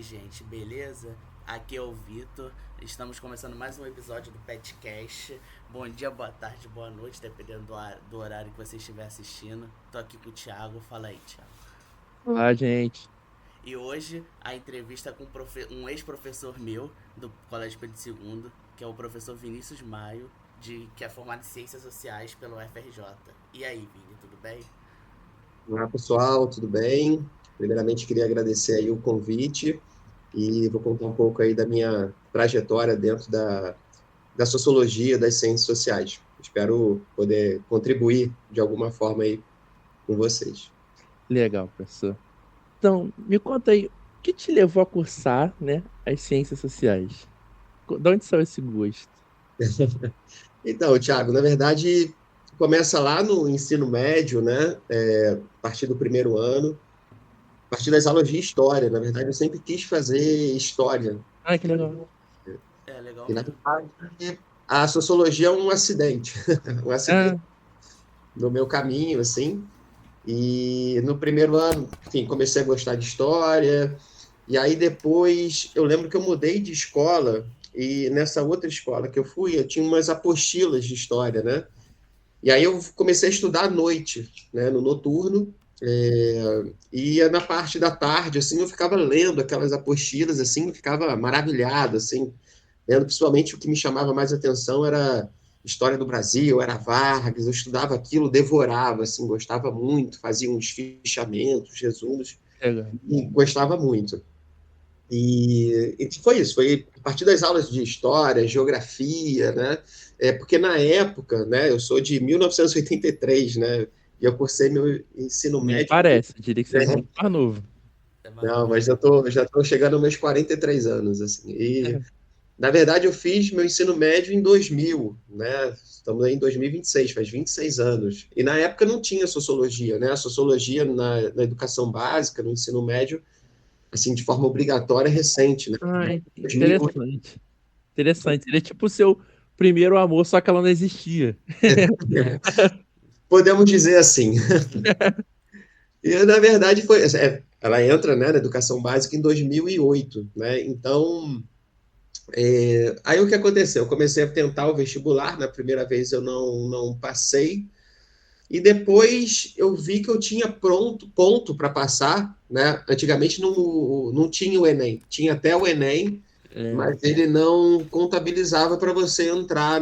gente, beleza? Aqui é o Vitor, estamos começando mais um episódio do Petcast. Bom dia, boa tarde, boa noite, dependendo do horário que você estiver assistindo. Tô aqui com o Thiago, fala aí, Thiago. Olá, gente. E hoje a entrevista com um ex-professor meu do Colégio Pedro II, que é o professor Vinícius Maio, que é formado em Ciências Sociais pelo UFRJ. E aí, Vini, tudo bem? Olá, pessoal, tudo bem? Primeiramente, queria agradecer aí o convite e vou contar um pouco aí da minha trajetória dentro da sociologia, das ciências sociais. Espero poder contribuir de alguma forma aí com vocês. Legal, professor. Então, me conta aí, o que te levou a cursar, né, as ciências sociais? De onde saiu esse gosto? Então, Thiago, na verdade, começa lá no ensino médio, né? A partir do primeiro ano, a partir das aulas de história. Na verdade, eu sempre quis fazer história. Ah, que legal. É, legal E, na mesmo. verdade, a sociologia é um acidente. Um acidente Ah, no meu caminho, assim. E no primeiro ano, enfim, comecei a gostar de história. E aí depois, eu lembro que eu mudei de escola. E nessa outra escola que eu fui, eu tinha umas apostilas de história, né? E aí eu comecei a estudar à noite, né, no noturno, e na parte da tarde, assim, eu ficava lendo aquelas apostilas, assim, eu ficava maravilhado, assim, lendo, principalmente o que me chamava mais atenção era História do Brasil, era Vargas, eu estudava aquilo, devorava, assim, gostava muito, fazia uns fichamentos, resumos, legal. e gostava muito. E foi isso, foi a partir das aulas de história, geografia, né? Porque na época, né, eu sou de 1983, né? E eu cursei meu ensino Nem médio. parece, eu diria que você é Né? muito mais novo. É mais Não, novo. mas já tô chegando aos meus 43 anos, assim. E, É. na verdade, eu fiz meu ensino médio em 2000, né? Estamos aí em 2026, faz 26 anos. E na época não tinha sociologia, né? A sociologia na educação básica, no ensino médio, assim, de forma obrigatória, é recente, né? Ah, 2000. interessante. Interessante. Ele é tipo o seu primeiro amor, só que ela não existia. Podemos dizer assim. E, na verdade, ela entra, né, na educação básica em 2008, né? Então, aí o que aconteceu? Eu comecei a tentar o vestibular, na primeira vez eu não passei, e depois eu vi que eu tinha ponto para passar, né? Antigamente não tinha o Enem, tinha até o Enem, É, mas ele não contabilizava para você entrar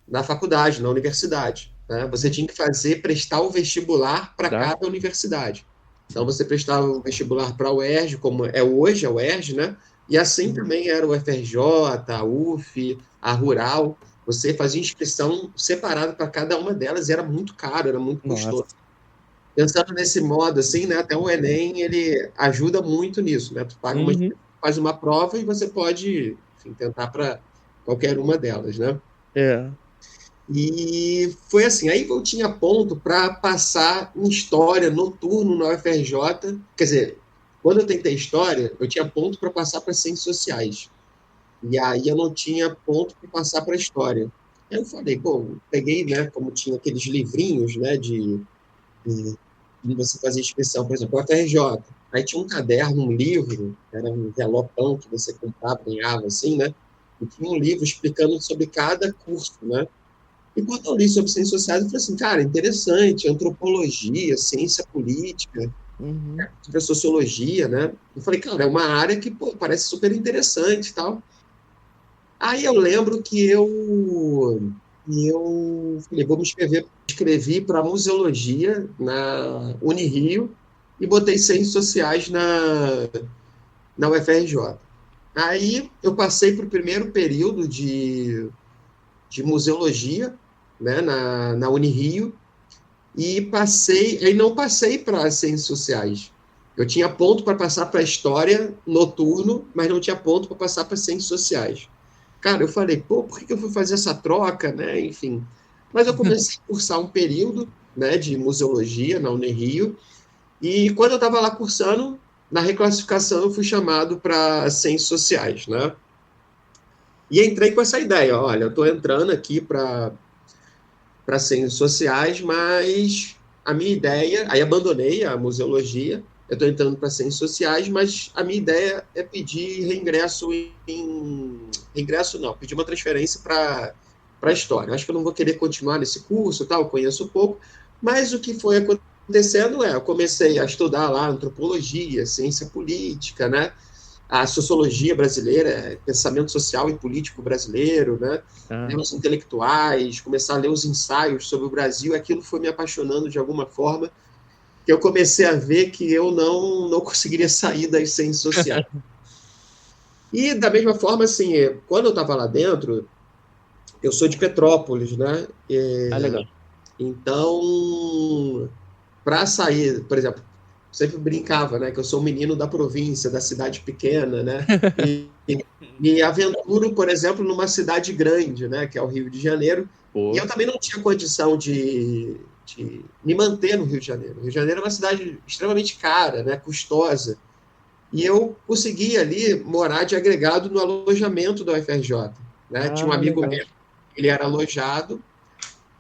na faculdade, na universidade. Né? Você tinha que prestar o vestibular para dá? cada universidade. Então, você prestava o vestibular para a UERJ, como é hoje a UERJ, né? E assim também era o FRJ, a UF, a Rural. Você fazia inscrição separada para cada uma delas e era muito caro, era muito custoso. Nossa. Pensando nesse modo, assim, né? Até o Enem, ele ajuda muito nisso, né? Tu paga Uhum. faz uma prova e você pode, enfim, tentar para qualquer uma delas, né? É. E foi assim, aí eu tinha ponto para passar em história noturno na UFRJ. Quer dizer, quando eu tentei história, eu tinha ponto para passar para ciências sociais. E aí eu não tinha ponto para passar para história. Aí eu falei, bom, peguei, né, como tinha aqueles livrinhos, né, de você fazer inscrição, por exemplo, UFRJ. Aí tinha um caderno, um livro, era um envelopão que você comprava, ganhava assim, né? E tinha um livro explicando sobre cada curso, né? E quando eu li sobre ciências sociais, eu falei assim, cara, interessante, antropologia, ciência política, Uhum. sobre a sociologia, né? Eu falei, cara, é uma área que, pô, parece super interessante e tal. Aí eu lembro que eu falei, vou me escrevi para museologia na Unirio e botei ciências sociais na UFRJ. Aí eu passei para o primeiro período de museologia, né, na Unirio, e aí não passei para ciências sociais. Eu tinha ponto para passar para história noturno, mas não tinha ponto para passar para ciências sociais. Cara, eu falei, pô, por que eu fui fazer essa troca, né? Enfim. Mas eu comecei a cursar um período, né, de museologia na Unirio, e quando eu estava lá cursando, na reclassificação eu fui chamado para ciências sociais, né? E entrei com essa ideia, olha, eu estou entrando aqui para ciências sociais, mas a minha ideia, aí abandonei a museologia, eu estou entrando para Ciências Sociais, mas a minha ideia é pedir reingresso reingresso não, pedir uma transferência para História. Acho que eu não vou querer continuar nesse curso, tal, conheço pouco, mas o que foi acontecendo eu comecei a estudar lá antropologia, ciência política, né? A sociologia brasileira, pensamento social e político brasileiro, né? Ler os intelectuais, começar a ler os ensaios sobre o Brasil, aquilo foi me apaixonando de alguma forma, que eu comecei a ver que eu não conseguiria sair das ciências sociais. E, da mesma forma, assim, quando eu estava lá dentro, eu sou de Petrópolis, né? Legal. Então, para sair, por exemplo, sempre brincava, né, que eu sou um menino da província, da cidade pequena, né? E me aventuro, por exemplo, numa cidade grande, né, que é o Rio de Janeiro. Pô. E eu também não tinha condição de me manter no Rio de Janeiro. O Rio de Janeiro é uma cidade extremamente cara, né, custosa. E eu consegui ali morar de agregado no alojamento da UFRJ. Né? Tinha um amigo legal. meu, ele era alojado,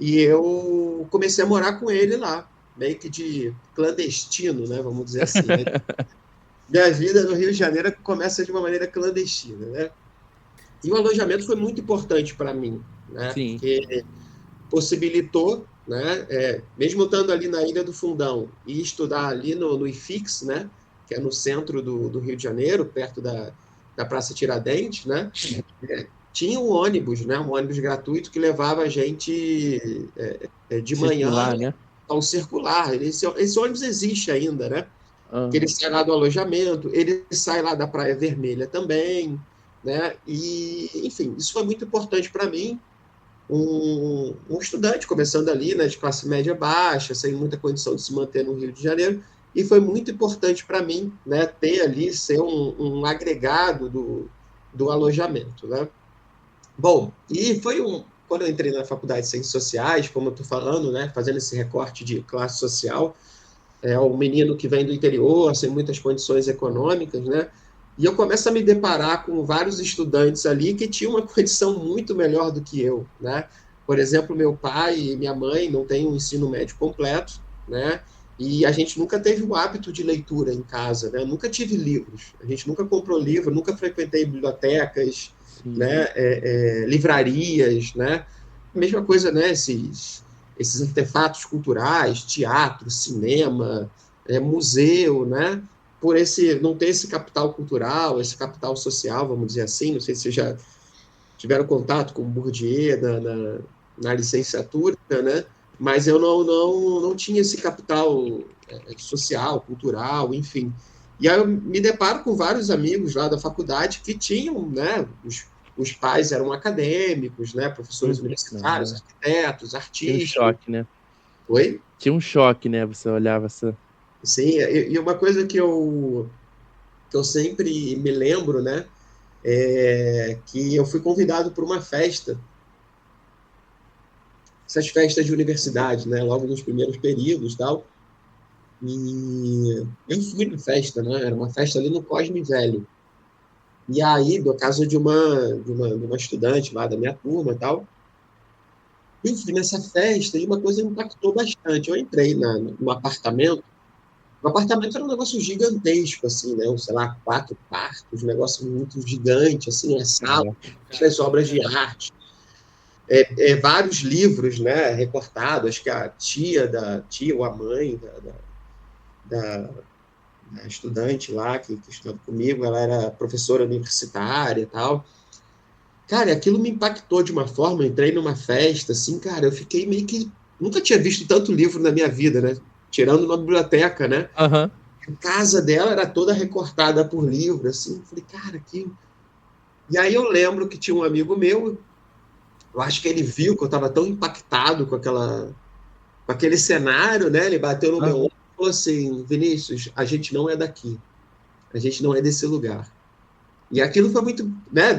e eu comecei a morar com ele lá, meio que de clandestino, né, vamos dizer assim. Né? Minha vida no Rio de Janeiro começa de uma maneira clandestina. Né? E o alojamento foi muito importante para mim, né? Sim. Porque possibilitou, né, mesmo estando ali na Ilha do Fundão e estudar ali no IFIX, né, que é no centro do Rio de Janeiro, perto da Praça Tiradentes, né, tinha um ônibus, né, um ônibus gratuito que levava a gente de manhã, né? ao circular. Esse ônibus existe ainda, né? Que ele sai lá do alojamento, ele sai lá da Praia Vermelha também, né? E, enfim, isso foi muito importante para mim. Um estudante começando ali, né, de classe média baixa, sem muita condição de se manter no Rio de Janeiro, e foi muito importante para mim, né, ter ali, ser um agregado do alojamento, né. Bom, e foi quando eu entrei na Faculdade de Ciências Sociais, como eu estou falando, né, fazendo esse recorte de classe social, o menino que vem do interior, sem muitas condições econômicas, né, e eu começo a me deparar com vários estudantes ali que tinham uma condição muito melhor do que eu, né? Por exemplo, meu pai e minha mãe não têm um ensino médio completo, né? E a gente nunca teve o hábito de leitura em casa, né? Eu nunca tive livros, a gente nunca comprou livro, nunca frequentei bibliotecas, né? Livrarias, né? Mesma coisa, né? Esses artefatos culturais, teatro, cinema, museu, né? Por não ter esse capital cultural, esse capital social, vamos dizer assim. Não sei se vocês já tiveram contato com o Bourdieu na licenciatura, né? Mas eu não tinha esse capital social, cultural, enfim. E aí eu me deparo com vários amigos lá da faculdade que tinham, né? Os pais eram acadêmicos, né? Professores universitários, arquitetos, artistas. Tinha um choque, né? Oi? Tinha um choque, né? Você olhava assim. Sim, e uma coisa que eu sempre me lembro, né, é que eu fui convidado para uma festa, essas festas de universidade, né, logo nos primeiros períodos e tal, e eu fui na festa, né, era uma festa ali no Cosme Velho, e aí, no caso de uma estudante lá da minha turma e tal, eu fui nessa festa e uma coisa me impactou bastante. Eu entrei no apartamento. O apartamento era um negócio gigantesco, assim, né? Sei lá, 4 quartos, um negócio muito gigante, assim, sala, as obras de arte, vários livros, né, recortados. Acho que a tia ou a mãe da estudante lá que estudava comigo, ela era professora universitária e tal. Cara, aquilo me impactou de uma forma. Eu entrei numa festa, assim, cara, eu fiquei meio que... Nunca tinha visto tanto livro na minha vida, né? Tirando uma biblioteca, né? Uhum. A casa dela era toda recortada por livro, assim. Falei, cara, que... E aí eu lembro que tinha um amigo meu, eu acho que ele viu que eu estava tão impactado com aquele cenário, né? Ele bateu no meu ombro e falou assim, Vinícius, a gente não é daqui. A gente não é desse lugar. E aquilo foi muito... né?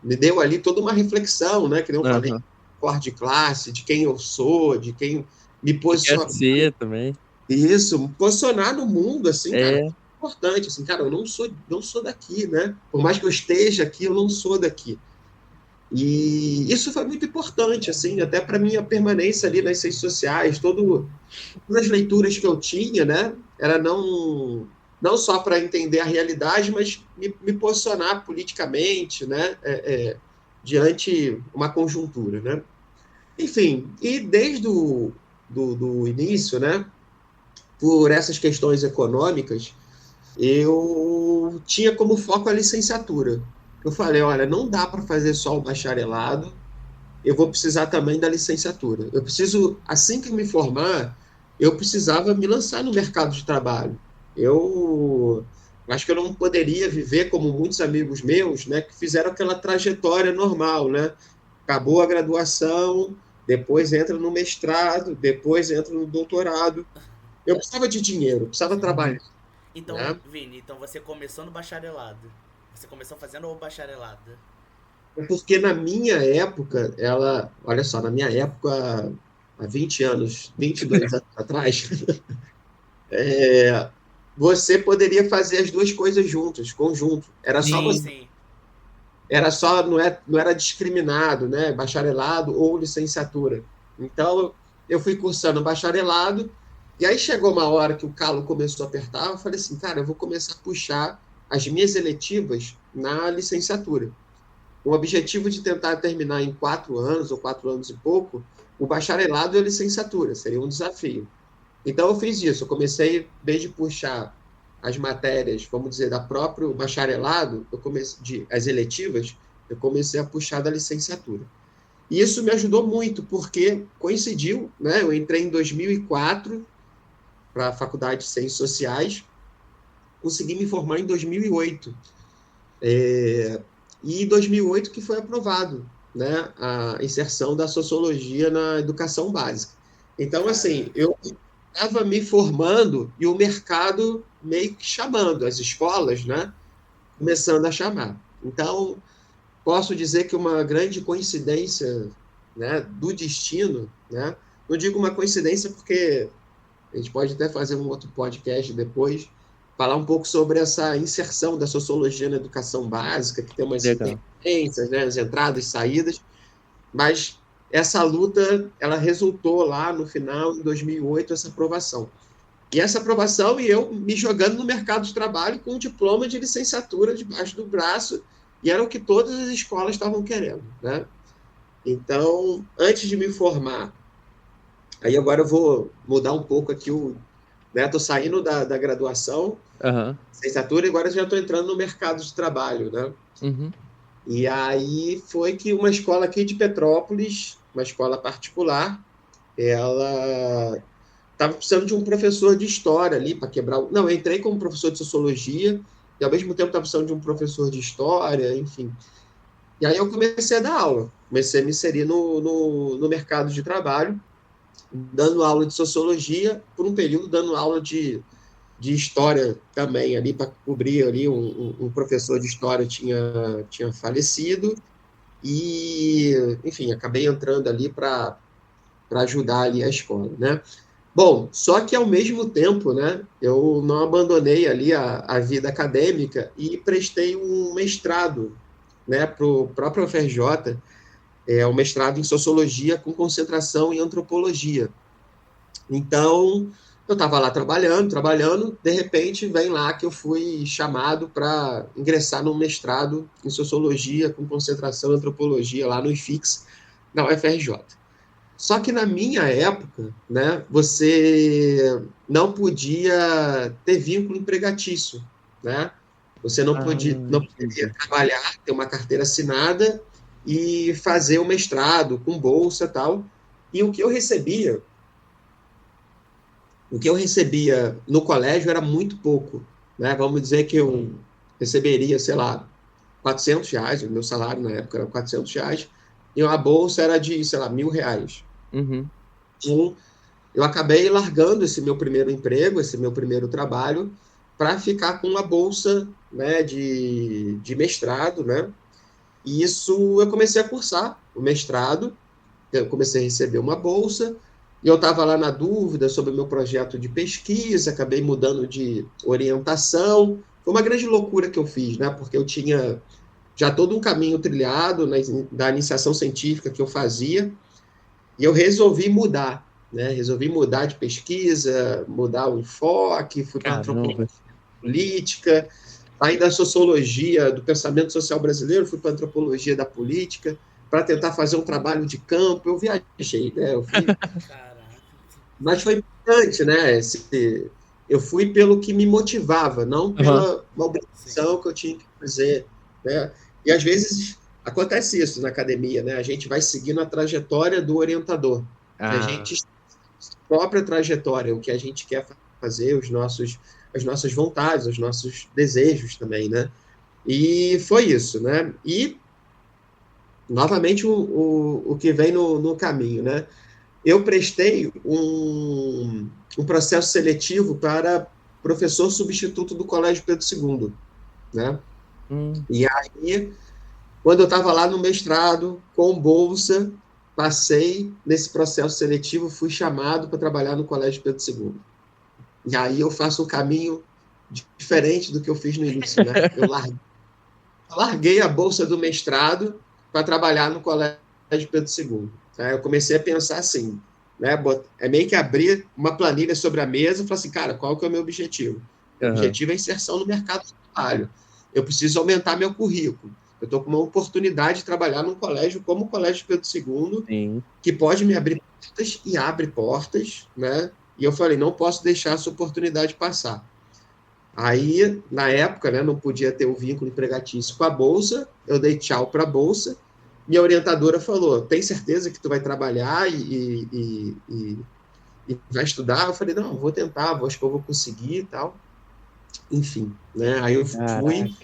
Me deu ali toda uma reflexão, né? Que eu falei, cor de classe, de quem eu sou, de quem me posicionar. Quer ser também. Isso, me posicionar no mundo, assim, cara, é importante, assim, cara, eu não sou daqui, né? Por mais que eu esteja aqui, eu não sou daqui. E isso foi muito importante, assim, até para minha permanência ali nas ciências sociais, todas as leituras que eu tinha, né? era não só para entender a realidade, mas me posicionar politicamente, né, diante uma conjuntura, né? Enfim, e desde do início, né, por essas questões econômicas, eu tinha como foco a licenciatura. Eu falei, olha, não dá para fazer só o bacharelado, eu vou precisar também da licenciatura. Eu preciso, assim que me formar, eu precisava me lançar no mercado de trabalho. Eu acho que eu não poderia viver como muitos amigos meus, né, que fizeram aquela trajetória normal, né? Acabou a graduação, depois entra no mestrado, depois entra no doutorado. Eu precisava de dinheiro, precisava trabalhar, Então, né? Vini, então você começou no bacharelado. Você começou fazendo o bacharelado. Porque na minha época, olha só, na minha época, há 20 anos, 22 anos atrás, você poderia fazer as duas coisas juntas, conjunto. Sim. Não era discriminado, né? Bacharelado ou licenciatura. Então, eu fui cursando bacharelado, e aí chegou uma hora que o calo começou a apertar, eu falei assim, cara, eu vou começar a puxar as minhas eletivas na licenciatura. Com o objetivo de tentar terminar em 4 anos, ou 4 anos e pouco, o bacharelado e a licenciatura, seria um desafio. Então, eu fiz isso, eu comecei, desde puxar as matérias, vamos dizer, da próprio bacharelado, as eletivas, eu comecei a puxar da licenciatura. E isso me ajudou muito, porque coincidiu, né? Eu entrei em 2004 para a Faculdade de Ciências Sociais, consegui me formar em 2008. E em 2008 que foi aprovado, né, a inserção da sociologia na educação básica. Então, assim, eu estava me formando e o mercado meio que chamando, as escolas, né, começando a chamar. Então, posso dizer que uma grande coincidência, né, do destino, né, não digo uma coincidência porque a gente pode até fazer um outro podcast depois, falar um pouco sobre essa inserção da sociologia na educação básica, que tem umas interferências, né, as entradas e saídas, mas essa luta, ela resultou lá no final, em 2008, essa aprovação. E essa aprovação, e eu me jogando no mercado de trabalho com um diploma de licenciatura debaixo do braço, e era o que todas as escolas estavam querendo, né? Então, antes de me formar, aí agora eu vou mudar um pouco aqui né? Estou saindo da graduação, licenciatura, e agora já estou entrando no mercado de trabalho, né? Uhum. E aí foi que uma escola aqui de Petrópolis, uma escola particular, ela estava precisando de um professor de história ali para quebrar. Não, eu entrei como professor de sociologia e ao mesmo tempo estava precisando de um professor de história, enfim. E aí eu comecei a dar aula, comecei a me inserir no mercado de trabalho, dando aula de sociologia, por um período dando aula de história também, ali para cobrir ali um professor de história tinha falecido, e, enfim, acabei entrando ali para ajudar ali a escola, né? Bom, só que ao mesmo tempo, né, eu não abandonei ali a vida acadêmica e prestei um mestrado, né, para o próprio UFRJ, um mestrado em sociologia com concentração em antropologia. Então, eu estava lá trabalhando, de repente vem lá que eu fui chamado para ingressar num mestrado em sociologia com concentração em antropologia lá no IFIX, na UFRJ. Só que na minha época, né, você não podia ter vínculo empregatício, né? Você não poderia trabalhar, ter uma carteira assinada e fazer o mestrado com bolsa e tal. E o que eu recebia no colégio era muito pouco, né? Vamos dizer que eu receberia, sei lá, R$400, o meu salário na época era R$400, e uma bolsa era de, sei lá, R$1.000. Uhum. Então, eu acabei largando esse meu primeiro emprego, esse meu primeiro trabalho, para ficar com uma bolsa, né, de mestrado, né? E isso eu comecei a cursar o mestrado, eu comecei a receber uma bolsa, e eu estava lá na dúvida sobre o meu projeto de pesquisa, acabei mudando de orientação. Foi uma grande loucura que eu fiz, né? Porque eu tinha já todo um caminho trilhado da iniciação científica que eu fazia, e eu resolvi mudar, né? Resolvi mudar de pesquisa, mudar o enfoque, fui para antropologia política, aí da sociologia do pensamento social brasileiro, fui para antropologia da política, para tentar fazer um trabalho de campo. Eu viajei, né? Eu fui... Mas foi importante, né? Eu fui pelo que me motivava, não pela obrigação que eu tinha que fazer, né? E às vezes acontece isso na academia, né? A gente vai seguindo a trajetória do orientador. A gente própria trajetória, o que a gente quer fazer, as nossas vontades, os nossos desejos também, né? E foi isso, né? E, novamente, o que vem no caminho, né? Eu prestei um processo seletivo para professor substituto do Colégio Pedro II, né? E aí, quando eu estava lá no mestrado, com bolsa, passei nesse processo seletivo, fui chamado para trabalhar no Colégio Pedro II. E aí eu faço um caminho diferente do que eu fiz no início, né? Eu larguei a bolsa do mestrado para trabalhar no Colégio Pedro II. Tá? Eu comecei a pensar assim, né? É meio que abrir uma planilha sobre a mesa e falar assim, cara, qual que é o meu objetivo? O objetivo é inserção no mercado de trabalho. Eu preciso aumentar meu currículo. Eu estou com uma oportunidade de trabalhar num colégio como o Colégio Pedro II, que pode me abrir portas e abre portas, né? E eu falei, não posso deixar essa oportunidade passar. Aí, na época, né, não podia ter o vínculo empregatício com a bolsa, eu dei tchau para a bolsa, minha orientadora falou, tem certeza que tu vai trabalhar e vai estudar? Eu falei, não, vou tentar, acho que eu vou conseguir e tal. Enfim, né? Aí eu fui,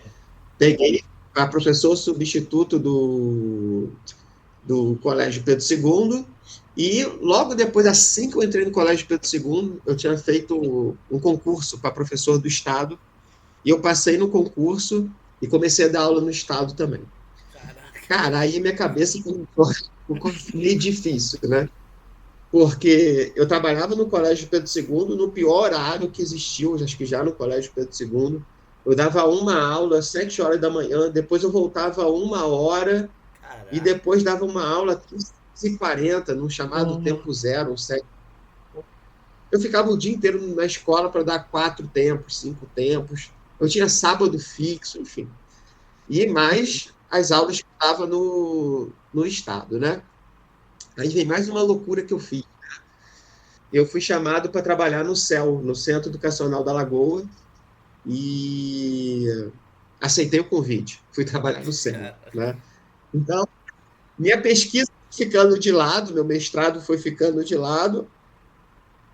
peguei a professor substituto do Colégio Pedro II, e logo depois, assim que eu entrei no Colégio Pedro II, eu tinha feito um concurso para professor do Estado, e eu passei no concurso e comecei a dar aula no Estado também. Cara, aí minha cabeça ficou meio difícil, né? Porque eu trabalhava no Colégio Pedro II, no pior horário que existiu, acho que já no Colégio Pedro II. Eu dava uma aula às 7 horas da manhã, depois eu voltava 1 hora, e depois dava uma aula às 15h40, no chamado tempo zero, 7. Eu ficava o dia inteiro na escola para dar 4 tempos, 5 tempos. Eu tinha sábado fixo, enfim. E mais as aulas que estavam no Estado, né? Aí vem mais uma loucura que eu fiz. Eu fui chamado para trabalhar no CEL, no Centro Educacional da Lagoa, e aceitei o convite. Fui trabalhar no CEL, né? Então, minha pesquisa foi ficando de lado, meu mestrado foi ficando de lado,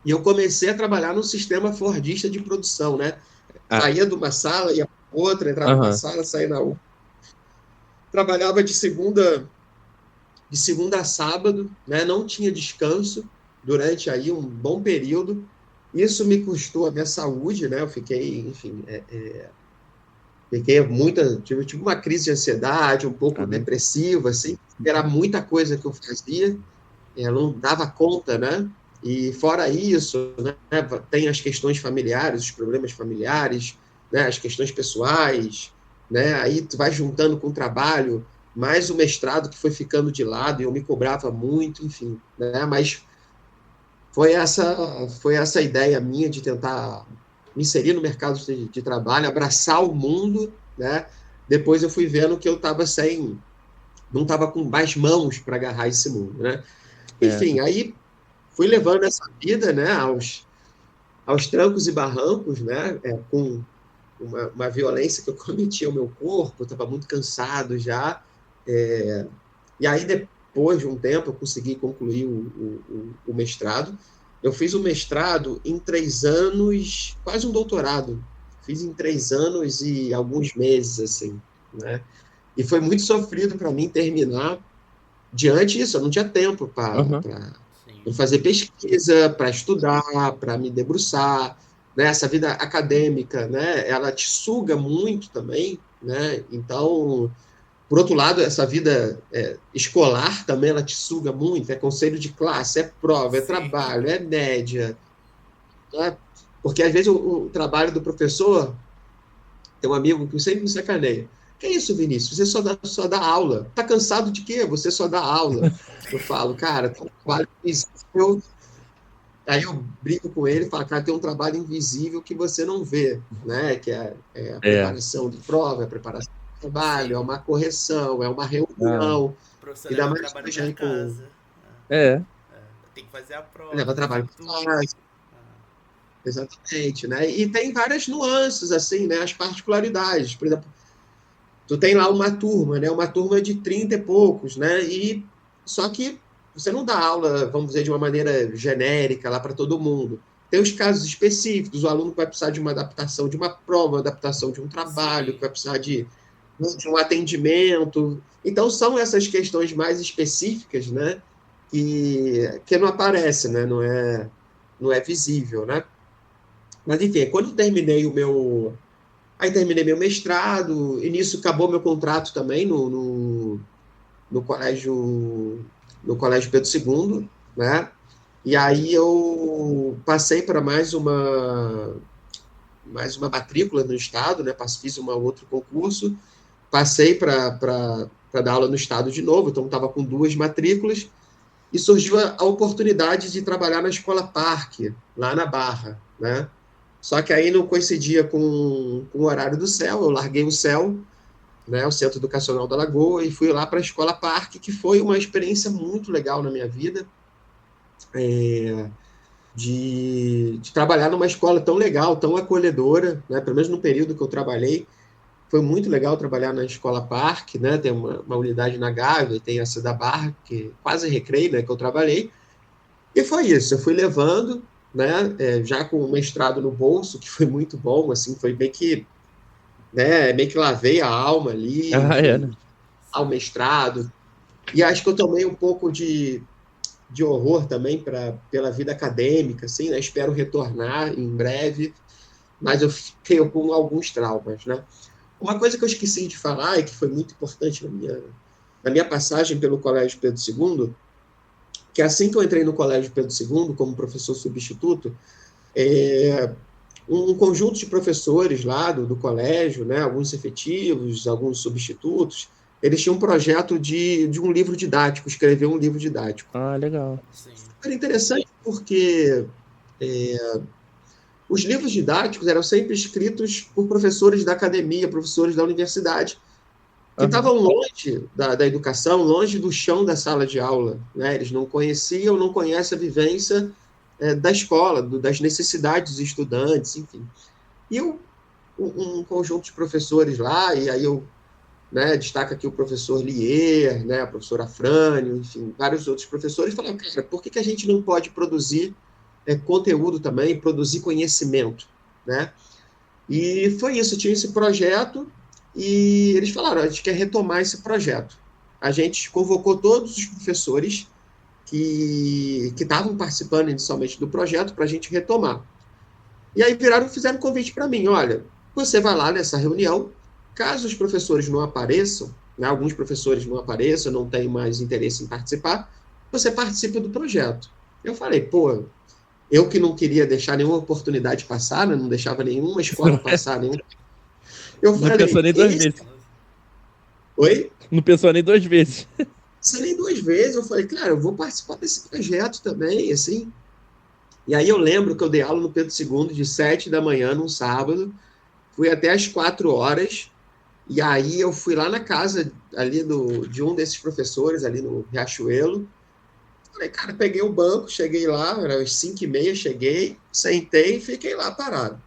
e eu comecei a trabalhar no sistema fordista de produção, né? Saía de uma sala, ia para outra, entrava numa sala, saía na outra. Trabalhava de segunda a sábado, né? Não tinha descanso durante aí um bom período. Isso me custou a minha saúde, né? Eu fiquei, enfim, tive uma crise de ansiedade, um pouco depressiva, assim. Era muita coisa que eu fazia, eu não dava conta, né? E fora isso, né? Tem as questões familiares, os problemas familiares, né? As questões pessoais, né? Aí tu vai juntando com o trabalho, mais o mestrado que foi ficando de lado, e eu me cobrava muito, enfim, né? Mas foi essa ideia minha de tentar me inserir no mercado de trabalho, abraçar o mundo, né? Depois eu fui vendo que eu estava não estava com mais mãos para agarrar esse mundo, né? Enfim, aí fui levando essa vida, né, aos trancos e barrancos, né, com uma violência que eu cometi ao meu corpo, eu estava muito cansado já, e aí depois de um tempo eu consegui concluir o mestrado. Eu fiz o mestrado em 3 anos, quase um doutorado, fiz em 3 anos e alguns meses, assim, né, e foi muito sofrido para mim terminar. Diante disso, eu não tinha tempo para fazer pesquisa, para estudar, para me debruçar, né? Essa vida acadêmica, né? Ela te suga muito também, né? Então, por outro lado, essa vida escolar também, ela te suga muito, é conselho de classe, é prova, é trabalho, é média, né? Porque, às vezes, o trabalho do professor, tem um amigo que sempre me sacaneia, que é isso, Vinícius? Você só dá aula. Tá cansado de quê? Você só dá aula. Eu falo, cara, trabalho visível, Aí eu brinco com ele e falo, cara, tem um trabalho invisível que você não vê, né? Que é a preparação de prova, a preparação de trabalho, é uma correção, é uma reunião. O professor Ainda leva mais trabalho hoje pra aí com... casa. É. Tem que fazer a prova. Leva trabalho tudo. para casa. Exatamente, né? E tem várias nuances, assim, né? As particularidades. Por exemplo, tu tem lá uma turma, né? Uma turma de 30 e poucos, né? E só que você não dá aula, vamos dizer, de uma maneira genérica lá para todo mundo. Tem os casos específicos, o aluno vai precisar de uma adaptação de uma prova, uma adaptação de um trabalho, que vai precisar de um atendimento. Então, são essas questões mais específicas, né? Que não aparece, né? Não é visível, né? Mas, enfim, quando eu terminei o meu... Aí terminei meu mestrado, e nisso acabou meu contrato também no colégio Pedro II, né? E aí eu passei para mais uma matrícula no estado, né? Fiz um outro concurso, passei para dar aula no estado de novo, então estava com 2 matrículas, e surgiu a oportunidade de trabalhar na Escola Parque, lá na Barra, né? Só que aí não coincidia com o horário do CEL, eu larguei o CEL, né, o Centro Educacional da Lagoa, e fui lá para a Escola Parque, que foi uma experiência muito legal na minha vida, de trabalhar numa escola tão legal, tão acolhedora, né, pelo menos no período que eu trabalhei, foi muito legal trabalhar na Escola Parque, né, tem uma unidade na Gávea, tem essa da Barra, que quase recreio, né, que eu trabalhei, e foi isso, eu fui levando, né, já com o mestrado no bolso, que foi muito bom, assim, foi meio que lavei a alma ali, Né? ao mestrado, e acho que eu tomei um pouco de horror também pela vida acadêmica, assim, né, espero retornar em breve, mas eu fiquei com alguns traumas, né. Uma coisa que eu esqueci de falar, e que foi muito importante na minha passagem pelo Colégio Pedro II, que assim que eu entrei no Colégio Pedro II, como professor substituto, um conjunto de professores lá do colégio, né, alguns efetivos, alguns substitutos, eles tinham um projeto de um livro didático, escrever um livro didático. Ah, legal. Era interessante porque os livros didáticos eram sempre escritos por professores da academia, professores da universidade, que estavam longe da educação, longe do chão da sala de aula, né? Eles não conheciam, não conhecem a vivência da escola, das necessidades dos estudantes, enfim. E um conjunto de professores lá, e aí eu, né, destaco aqui o professor Lier, né, a professora Afrânio, enfim, vários outros professores, falaram, cara, por que a gente não pode produzir conteúdo também, produzir conhecimento, né? E foi isso, tinha esse projeto, e eles falaram, a gente quer retomar esse projeto. A gente convocou todos os professores que estavam participando inicialmente do projeto para a gente retomar. E aí fizeram um convite para mim, olha, você vai lá nessa reunião, caso os professores não apareçam, né, alguns professores não apareçam, não têm mais interesse em participar, você participa do projeto. Eu falei, pô, eu que não queria deixar nenhuma oportunidade passar, né, não deixava nenhuma escola passar, eu falei, não pensou nem 2 vezes. Oi? Não pensou nem 2 vezes. Pensei nem 2 vezes, eu falei, claro, eu vou participar desse projeto também, assim. E aí eu lembro que eu dei aula no Pedro II de 7 da manhã, num sábado, fui até às 4 horas, e aí eu fui lá na casa ali de um desses professores, ali no Riachuelo, falei, cara, peguei o banco, cheguei lá, era às 5h30, cheguei, sentei e fiquei lá parado.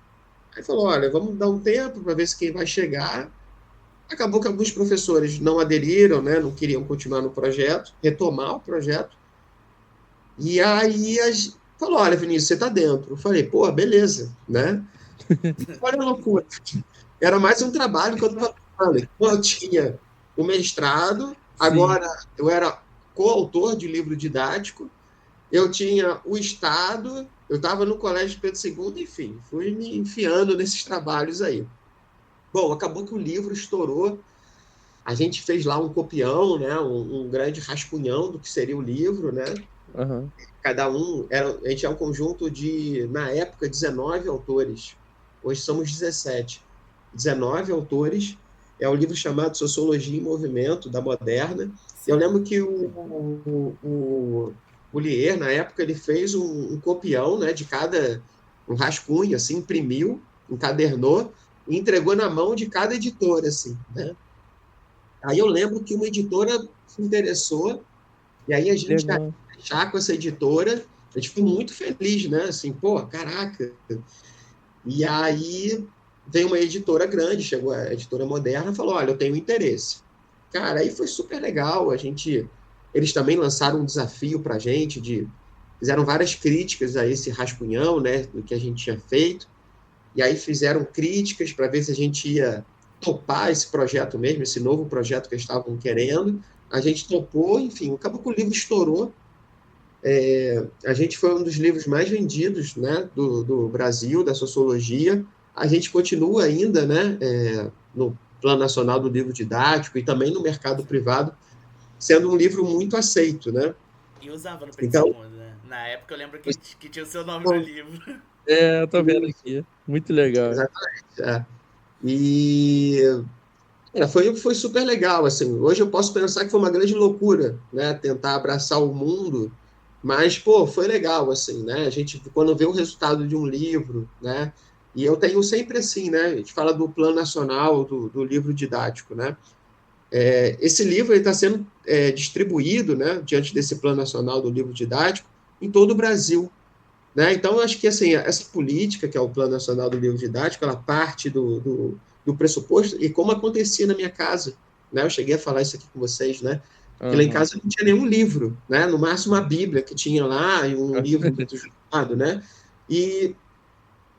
Aí falou, olha, vamos dar um tempo para ver se quem vai chegar. Acabou que alguns professores não aderiram, né, não queriam continuar no projeto, retomar o projeto. E aí falou, olha, Vinícius, você está dentro. Eu falei, pô, beleza, né? Olha a loucura. Era mais um trabalho que eu estava fazendo. Eu tinha o mestrado, agora eu era coautor de livro didático, eu tinha o Estado, eu estava no Colégio Pedro II, enfim, fui me enfiando nesses trabalhos aí. Bom, acabou que o livro estourou, a gente fez lá um copião, né, um grande rascunhão do que seria o livro, né? Cada um, a gente é um conjunto de, na época, 19 autores, hoje somos 17. 19 autores, é um livro chamado Sociologia em Movimento, da Moderna. Eu lembro que Polier, na época, ele fez um copião, né, de cada, um rascunho, assim, imprimiu, encadernou e entregou na mão de cada editora, assim, né? Aí eu lembro que uma editora se interessou, e aí a gente ia Legal. fechar com essa editora, a gente ficou muito feliz, né? Assim, pô, caraca. E aí veio uma editora grande, chegou a editora Moderna, falou, olha, eu tenho interesse. Cara, aí foi super legal, eles também lançaram um desafio pra gente, fizeram várias críticas a esse rascunhão, né, do que a gente tinha feito, e aí fizeram críticas para ver se a gente ia topar esse projeto mesmo, esse novo projeto que eles estavam querendo. A gente topou, enfim, acabou que o livro estourou. A gente foi um dos livros mais vendidos, né, do Brasil, da sociologia. A gente continua ainda, né, no Plano Nacional do Livro Didático e também no mercado privado, sendo um livro muito aceito, né? E usava no Pedro Então, II, né? Na época eu lembro que tinha o seu nome no livro. Eu tô vendo aqui. Muito legal. exatamente. E foi super legal, assim. Hoje eu posso pensar que foi uma grande loucura, né, tentar abraçar o mundo, mas pô, foi legal, assim, né? A gente quando vê o resultado de um livro, né? E eu tenho sempre assim, né? A gente fala do Plano Nacional do livro didático, né? Esse livro está sendo distribuído, né, diante desse Plano Nacional do livro didático, em todo o Brasil, né? Então, eu acho que assim, essa política, que é o Plano Nacional do Livro Didático, ela parte do pressuposto, e como acontecia na minha casa, né? Eu cheguei a falar isso aqui com vocês, né? Que lá em casa não tinha nenhum livro, né? No máximo uma Bíblia que tinha lá, e um livro muito julgado, né? E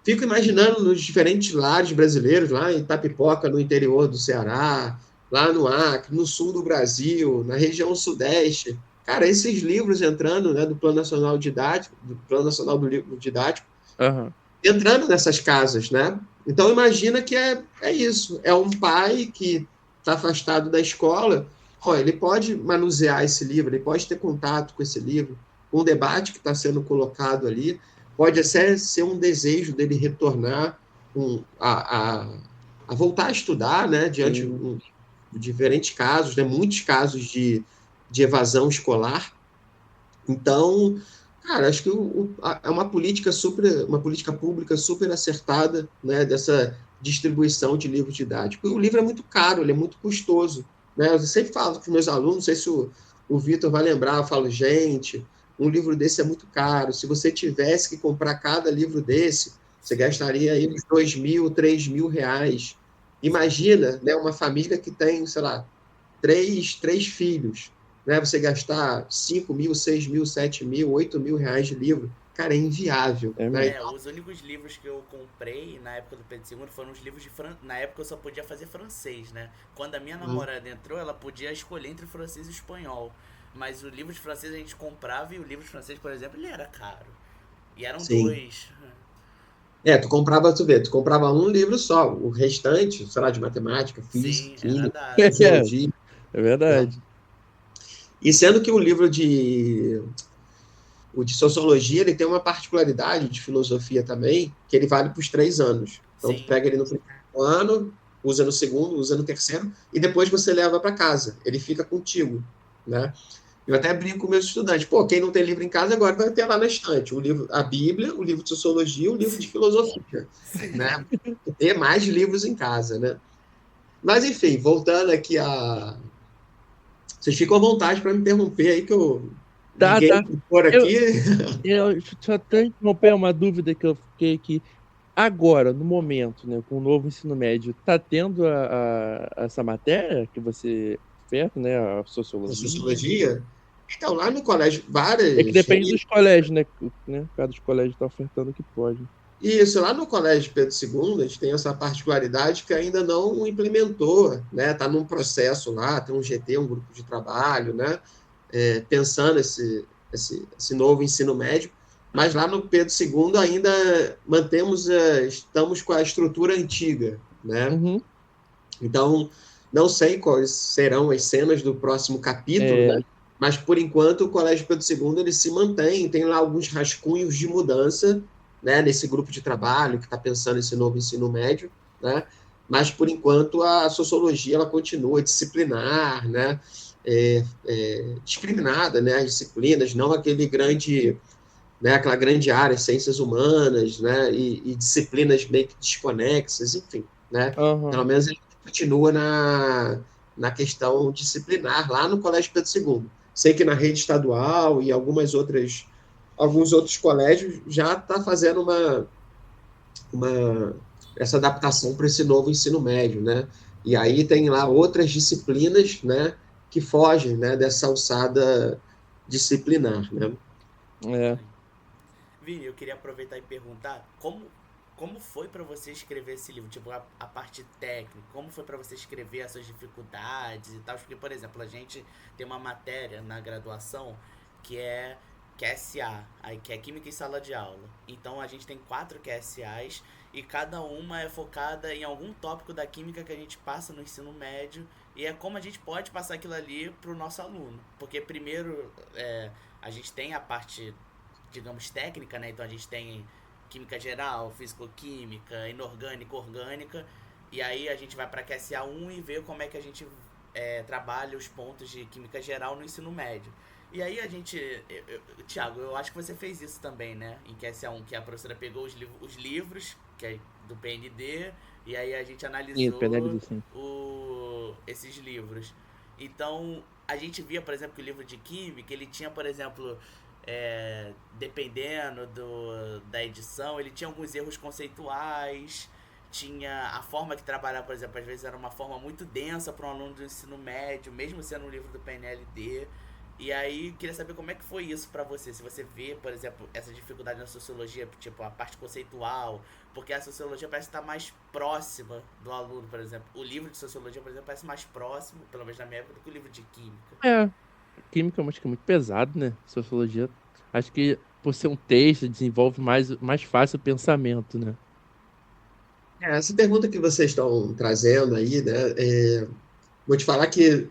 fico imaginando nos diferentes lares brasileiros, lá em Itapipoca, no interior do Ceará, lá no Acre, no sul do Brasil, na região sudeste. Cara, esses livros entrando, né, do Plano Nacional Didático, do Plano Nacional do Livro Didático, Aham. entrando nessas casas, né? Então imagina que é isso, é um pai que está afastado da escola, ele pode manusear esse livro, ele pode ter contato com esse livro, com o debate que está sendo colocado ali, pode até ser um desejo dele retornar a voltar a estudar, né? Diante de diferentes casos, né? Muitos casos de evasão escolar. Então, cara, acho que é uma política pública super acertada, né, dessa distribuição de livro didático. E o livro é muito caro, ele é muito custoso, né? Eu sempre falo com meus alunos, não sei se o Vitor vai lembrar, eu falo, gente, um livro desse é muito caro. Se você tivesse que comprar cada livro desse, você gastaria aí uns 2.000, 3.000 reais. Imagina, né, uma família que tem, sei lá, três filhos, né? Você gastar 5.000, 6.000, 7.000, 8.000 reais de livro, cara, é inviável. Né? Os únicos livros que eu comprei na época do Pedro II foram os livros de Na época eu só podia fazer francês, né? Quando a minha namorada entrou, ela podia escolher entre francês e espanhol. Mas o livro de francês a gente comprava, e o livro de francês, por exemplo, ele era caro. E eram dois. Tu comprava um livro só, o restante, sei lá, de matemática, física, química, biologia. É verdade. Né? E sendo que o livro o de sociologia, ele tem uma particularidade de filosofia também, que ele vale para os 3 anos. Então, tu pega ele no primeiro ano, usa no segundo, usa no terceiro, e depois você leva para casa. Ele fica contigo, né? Eu até brinco com meus estudantes. Pô, quem não tem livro em casa agora vai ter lá na estante a Bíblia, o livro de sociologia, o livro de filosofia, né? Ter mais livros em casa, né? Mas, enfim, voltando aqui Vocês ficam à vontade para me interromper aí, que ninguém por aqui. Eu só tenho que interromper uma dúvida que eu fiquei aqui. Agora, no momento, né, com o novo ensino médio, tá tendo essa matéria que você fez, né, a sociologia? Sociologia? Então, lá no colégio, várias... É que depende dos colégios, né? Cada colégio está ofertando o que pode. Isso, lá no Colégio Pedro II, a gente tem essa particularidade que ainda não implementou, né? Está num processo lá, tem um GT, um grupo de trabalho, né? Pensando esse novo ensino médio, mas lá no Pedro II ainda estamos com a estrutura antiga, né? Então, não sei quais serão as cenas do próximo capítulo, né? Mas, por enquanto, o Colégio Pedro II ele se mantém, tem lá alguns rascunhos de mudança, né, nesse grupo de trabalho que está pensando esse novo ensino médio, né? Mas, por enquanto, a sociologia ela continua disciplinar, né? discriminada, né, as disciplinas, não aquele grande, né, aquela grande área, ciências humanas, né, e disciplinas meio que desconexas, enfim, né, pelo menos ele continua na questão disciplinar, lá no Colégio Pedro II. Sei que na rede estadual e alguns outros colégios já está fazendo essa adaptação para esse novo ensino médio, né? E aí tem lá outras disciplinas, né, que fogem, né, dessa alçada disciplinar, né? Vini, eu queria aproveitar e perguntar como foi para você escrever esse livro? Tipo, a parte técnica, como foi para você escrever as suas dificuldades e tal? Porque, por exemplo, a gente tem uma matéria na graduação que é QSA, que é Química em Sala de Aula. Então, a gente tem 4 QSAs e cada uma é focada em algum tópico da química que a gente passa no ensino médio e é como a gente pode passar aquilo ali para o nosso aluno. Porque, primeiro, a gente tem a parte, digamos, técnica, né? Então, a gente tem química geral, físico-química, inorgânica, orgânica, e aí a gente vai para QSA 1 e vê como é que a gente trabalha os pontos de química geral no ensino médio. E aí a gente, Thiago, eu acho que você fez isso também, né? Em QSA 1, que a professora pegou os livros que é do PND, e aí a gente analisou esses livros. Então, a gente via, por exemplo, que o livro de química, ele tinha, por exemplo, dependendo da edição, ele tinha alguns erros conceituais, tinha a forma que trabalhava, por exemplo, às vezes era uma forma muito densa para um aluno do ensino médio, mesmo sendo um livro do PNLD. E aí, queria saber como é que foi isso para você, se você vê, por exemplo, essa dificuldade na sociologia, tipo, a parte conceitual, porque a sociologia parece estar mais próxima do aluno, por exemplo. O livro de sociologia, por exemplo, parece mais próximo, pelo menos na minha época, do que o livro de química. Química eu acho que é muito pesado, né? Sociologia, acho que por ser um texto, desenvolve mais fácil o pensamento, né? Essa pergunta que vocês estão trazendo aí, né? Vou te falar que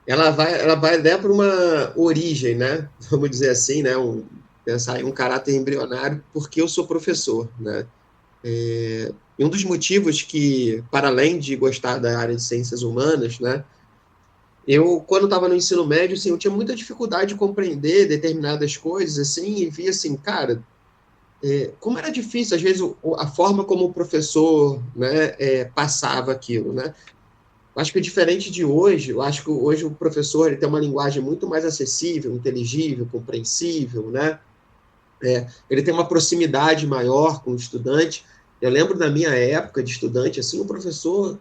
ela vai até para uma origem, né? Vamos dizer assim, né? Pensar em um caráter embrionário, porque eu sou professor, né? E um dos motivos que, para além de gostar da área de ciências humanas, né? Quando estava no ensino médio, assim, eu tinha muita dificuldade de compreender determinadas coisas, assim, e via assim, cara, como era difícil, às vezes, a forma como o professor, né, passava aquilo, né? Acho que diferente de hoje, eu acho que hoje o professor ele tem uma linguagem muito mais acessível, inteligível, compreensível, né? Ele tem uma proximidade maior com o estudante. Eu lembro da minha época de estudante, assim, o professor,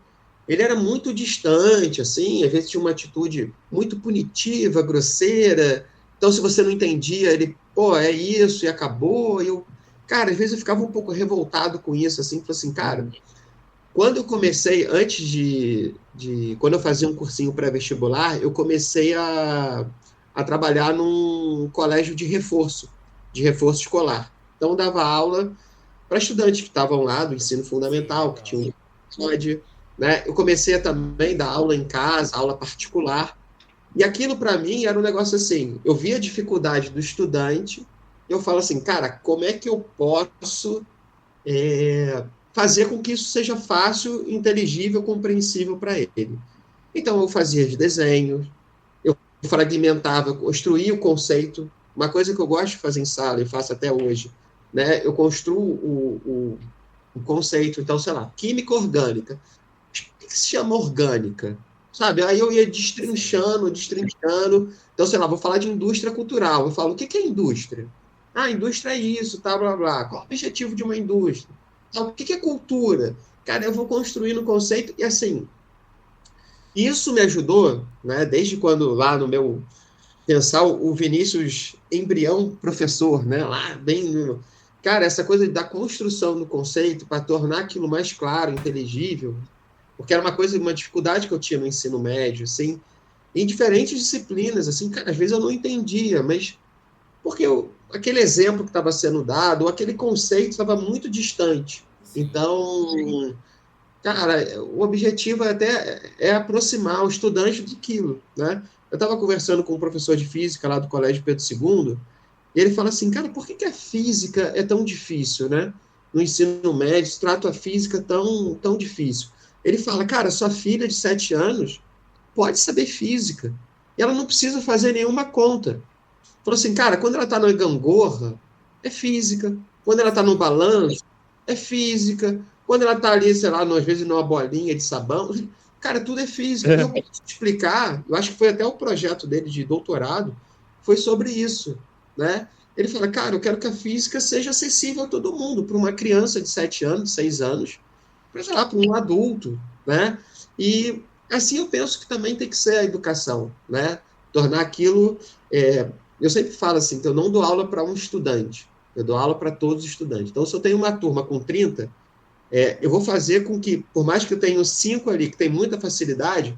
ele era muito distante, assim, às vezes tinha uma atitude muito punitiva, grosseira. Então, se você não entendia, ele, pô, é isso, e acabou. Cara, às vezes eu ficava um pouco revoltado com isso, assim, falei assim, cara, quando eu comecei, antes quando eu fazia um cursinho pré-vestibular, eu comecei a trabalhar num colégio de reforço escolar. Então, eu dava aula para estudantes que estavam lá do ensino fundamental, que tinham né? Eu comecei a também dar aula em casa, aula particular, e aquilo para mim era um negócio assim, eu via a dificuldade do estudante, eu falo assim, cara, como é que eu posso fazer com que isso seja fácil, inteligível, compreensível para ele? Então, eu fazia desenhos, eu fragmentava, eu construía o conceito, uma coisa que eu gosto de fazer em sala, e faço até hoje, né? Eu construo o conceito, então, sei lá, química orgânica. O que se chama orgânica? Sabe? Aí eu ia destrinchando. Então, sei lá, vou falar de indústria cultural. Eu falo, o que é indústria? Ah, indústria é isso, tá, blá, blá. Qual é o objetivo de uma indústria? O que é cultura? Cara, eu vou construindo o conceito e, assim, isso me ajudou, né, desde quando lá no meu pensar o Vinícius embrião professor, né, lá bem no... Cara, essa coisa da construção do conceito para tornar aquilo mais claro, inteligível, porque era uma dificuldade que eu tinha no ensino médio, assim, em diferentes disciplinas, assim, cara, às vezes eu não entendia, mas porque aquele exemplo que estava sendo dado, ou aquele conceito estava muito distante. Então, cara, o objetivo até é aproximar o estudante daquilo, né? Eu estava conversando com um professor de física lá do Colégio Pedro II, e ele fala assim, cara, por que a física é tão difícil, né? No ensino médio, se trata a física tão difícil. Ele fala, cara, sua filha de 7 anos pode saber física. e ela não precisa fazer nenhuma conta. Falou assim, cara, quando ela está na gangorra, é física. Quando ela está no balanço, é física. Quando ela está ali, sei lá, às vezes numa bolinha de sabão, cara, tudo é física. E eu posso explicar, eu acho que foi até o projeto dele de doutorado, foi sobre isso, né? Ele fala, cara, eu quero que a física seja acessível a todo mundo, para uma criança de 7 anos, 6 anos, para um adulto, né? E assim eu penso que também tem que ser a educação, né? Tornar aquilo... eu sempre falo assim, que eu não dou aula para um estudante, eu dou aula para todos os estudantes. Então, se eu tenho uma turma com 30, eu vou fazer com que, por mais que eu tenha 5 ali que tem muita facilidade,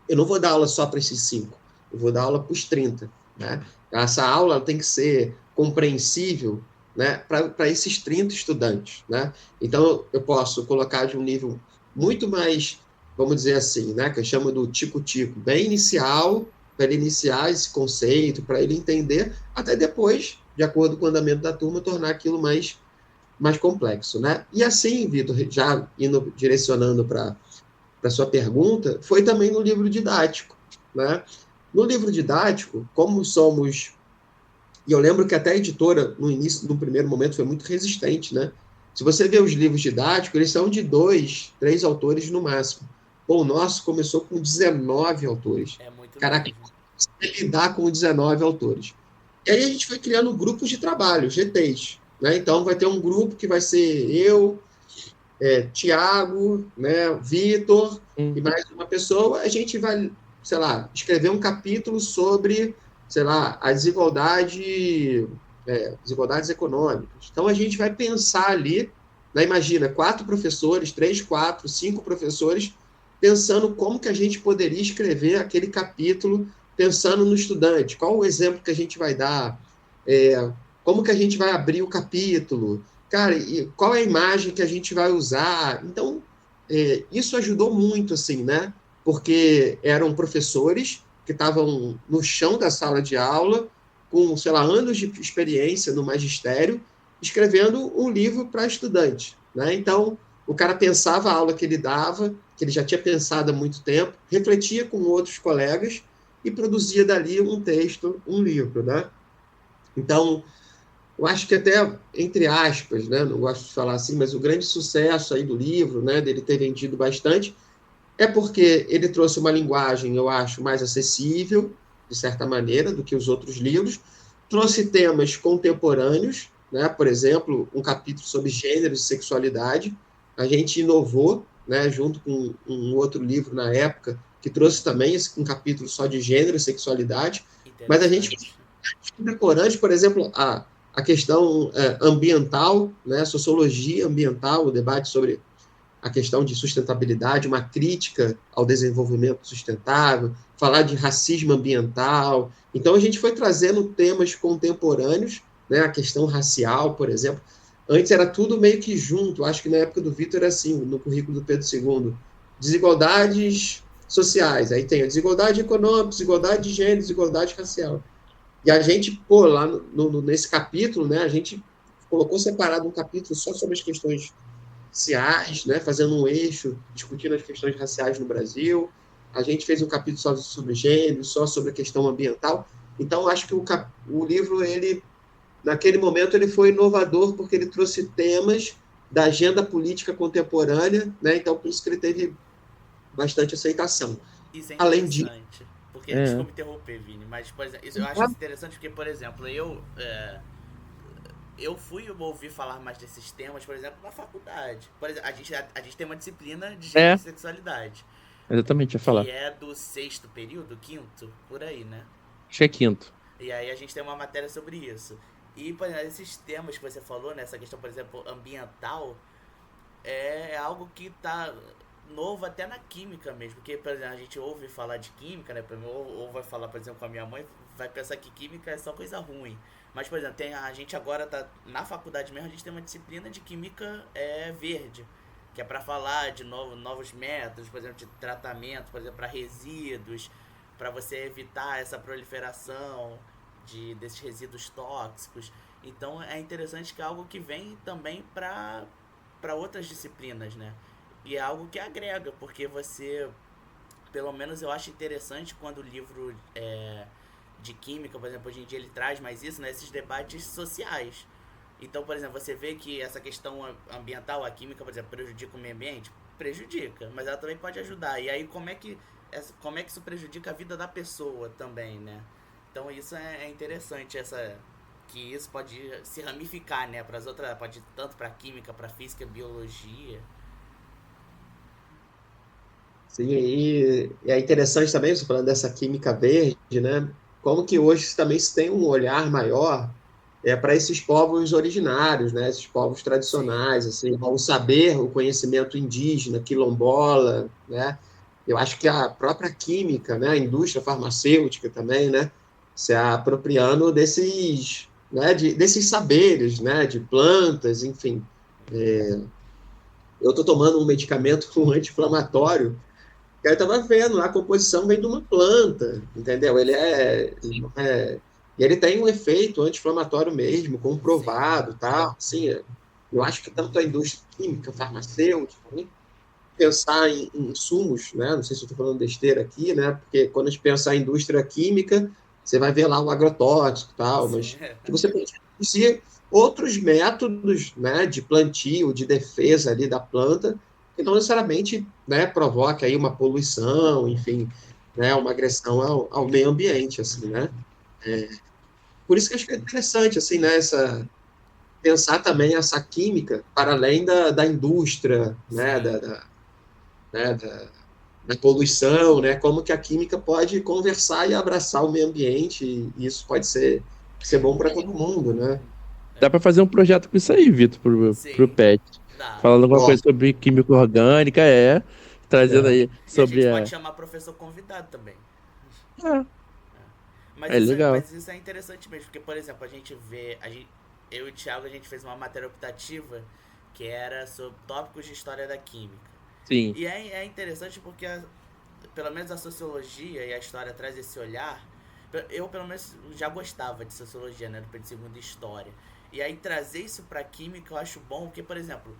eu não vou dar aula só para esses 5, eu vou dar aula para os 30. Né? Essa aula tem que ser compreensível, né, para esses 30 estudantes. Né? Então, eu posso colocar de um nível muito mais, vamos dizer assim, né, que eu chamo do tico-tico, bem inicial, para ele iniciar esse conceito, para ele entender, até depois, de acordo com o andamento da turma, tornar aquilo mais complexo. Né? E assim, Vitor, já indo direcionando para sua pergunta, foi também no livro didático. Né? No livro didático, como somos... E eu lembro que até a editora, no início, no primeiro momento, foi muito resistente, né? Se você vê os livros didáticos, eles são de 2, 3 autores no máximo. Pô, o nosso começou com 19 autores. É muito Caraca, mesmo. você lidar com 19 autores. E aí a gente foi criando grupos de trabalho, GTs. Né? Então vai ter um grupo que vai ser eu, Tiago, né, Vitor e mais uma pessoa. A gente vai, sei lá, escrever um capítulo sobre, sei lá, a desigualdades econômicas. Então a gente vai pensar ali, né, imagina, 4 professores, 3, 4, 5 professores, pensando como que a gente poderia escrever aquele capítulo, pensando no estudante, qual o exemplo que a gente vai dar, como que a gente vai abrir o capítulo, cara, e qual é a imagem que a gente vai usar? Então, isso ajudou muito, assim, né? Porque eram professores que estavam no chão da sala de aula, com, sei lá, anos de experiência no magistério, escrevendo um livro para estudante, né? Então, o cara pensava a aula que ele dava, que ele já tinha pensado há muito tempo, refletia com outros colegas e produzia dali um texto, um livro, né? Então, eu acho que até, entre aspas, né, não gosto de falar assim, mas o grande sucesso aí do livro, né, dele ter vendido bastante, é porque ele trouxe uma linguagem, eu acho, mais acessível, de certa maneira, do que os outros livros, trouxe temas contemporâneos, né, por exemplo, um capítulo sobre gênero e sexualidade, a gente inovou, né, junto com um outro livro na época, que trouxe também um capítulo só de gênero e sexualidade, mas a gente contemporâneos, por exemplo, a questão ambiental, né, sociologia ambiental, o debate sobre a questão de sustentabilidade, uma crítica ao desenvolvimento sustentável, falar de racismo ambiental. Então, a gente foi trazendo temas contemporâneos, né, a questão racial, por exemplo. Antes era tudo meio que junto, acho que na época do Vitor era assim, no currículo do Pedro II, desigualdades sociais, aí tem a desigualdade econômica, desigualdade de gênero, desigualdade racial. E a gente, pô, lá nesse capítulo, né, a gente colocou separado um capítulo só sobre as questões raciais, né, fazendo um eixo, discutindo as questões raciais no Brasil. A gente fez um capítulo só sobre gênero, só sobre a questão ambiental. Então, acho que o livro, ele, naquele momento, ele foi inovador porque ele trouxe temas da agenda política contemporânea, né, então por isso que ele teve bastante aceitação. Isso é Além disso, interessante. Porque, desculpa interromper, Vini, mas, por exemplo, eu acho isso interessante porque, por exemplo, eu fui ouvir falar mais desses temas, por exemplo, na faculdade. Por exemplo, a gente tem uma disciplina de gênero e sexualidade. Exatamente, ia falar. Que é do 6º período, 5º, por aí, né? Acho que é 5º. E aí a gente tem uma matéria sobre isso. E, por exemplo, esses temas que você falou, né? Essa questão, por exemplo, ambiental, é algo que tá novo até na química mesmo. Porque, por exemplo, a gente ouve falar de química, né? Ou vai falar, por exemplo, com a minha mãe, vai pensar que química é só coisa ruim. Mas, por exemplo, a gente agora tá na faculdade mesmo, a gente tem uma disciplina de química verde, que é para falar de novos métodos, por exemplo, de tratamento, por exemplo, para resíduos, para você evitar essa proliferação desses resíduos tóxicos. Então é interessante que é algo que vem também para outras disciplinas, né? E é algo que agrega, porque você pelo menos eu acho interessante quando o livro de química, por exemplo, hoje em dia ele traz mais isso, né, esses debates sociais. Então, por exemplo, você vê que essa questão ambiental, a química, por exemplo, prejudica o meio ambiente? Prejudica, mas ela também pode ajudar. E aí, como é que isso prejudica a vida da pessoa também, né? Então, isso é interessante, que isso pode se ramificar, né, para as outras, pode ir tanto para química, para física, biologia. Sim, e é interessante também, você falando dessa química verde, né? Como que hoje também se tem um olhar maior para esses povos originários, né? Esses povos Sim. tradicionais, assim, o saber, o conhecimento indígena, quilombola, né? Eu acho que a própria química, né? A indústria farmacêutica também, né? Se apropriando desses, né? Desses saberes, né? De plantas, enfim. Eu estou tomando um medicamento um anti-inflamatório. Eu estava vendo lá, a composição vem de uma planta, entendeu? E ele tem um efeito anti-inflamatório mesmo, Sim. comprovado, tá? Assim, eu acho que tanto a indústria química, farmacêutica, né? Pensar em insumos, né? Não sei se eu estou falando besteira aqui, né? Porque quando a gente pensa em indústria química, você vai ver lá o agrotóxico e tal, Sim. mas que você pode produzir outros métodos, né? De plantio, de defesa ali da planta, que não necessariamente, né? Provoca aí uma poluição, enfim, né? Uma agressão ao meio ambiente, assim, né? Por isso que eu acho que é interessante, assim, né? Pensar também essa química para além da indústria, né? Sim. Né, da poluição, né? Como que a química pode conversar e abraçar o meio ambiente, e isso pode ser bom para todo mundo, né? Dá pra fazer um projeto com isso aí, Vitor, pro Sim. PET. Dá. Falando alguma Ó, coisa sobre química orgânica, trazendo é, aí E a gente sobre pode chamar professor convidado também. É, Mas é isso, legal. mas isso é interessante mesmo, porque, por exemplo, eu e o Thiago, a gente fez uma matéria optativa que era sobre tópicos de história da química. Sim, E é interessante porque, pelo menos a sociologia e a história traz esse olhar. Eu, pelo menos, já gostava de sociologia, né, do período segundo de história. E aí trazer isso pra química eu acho bom, porque, por exemplo,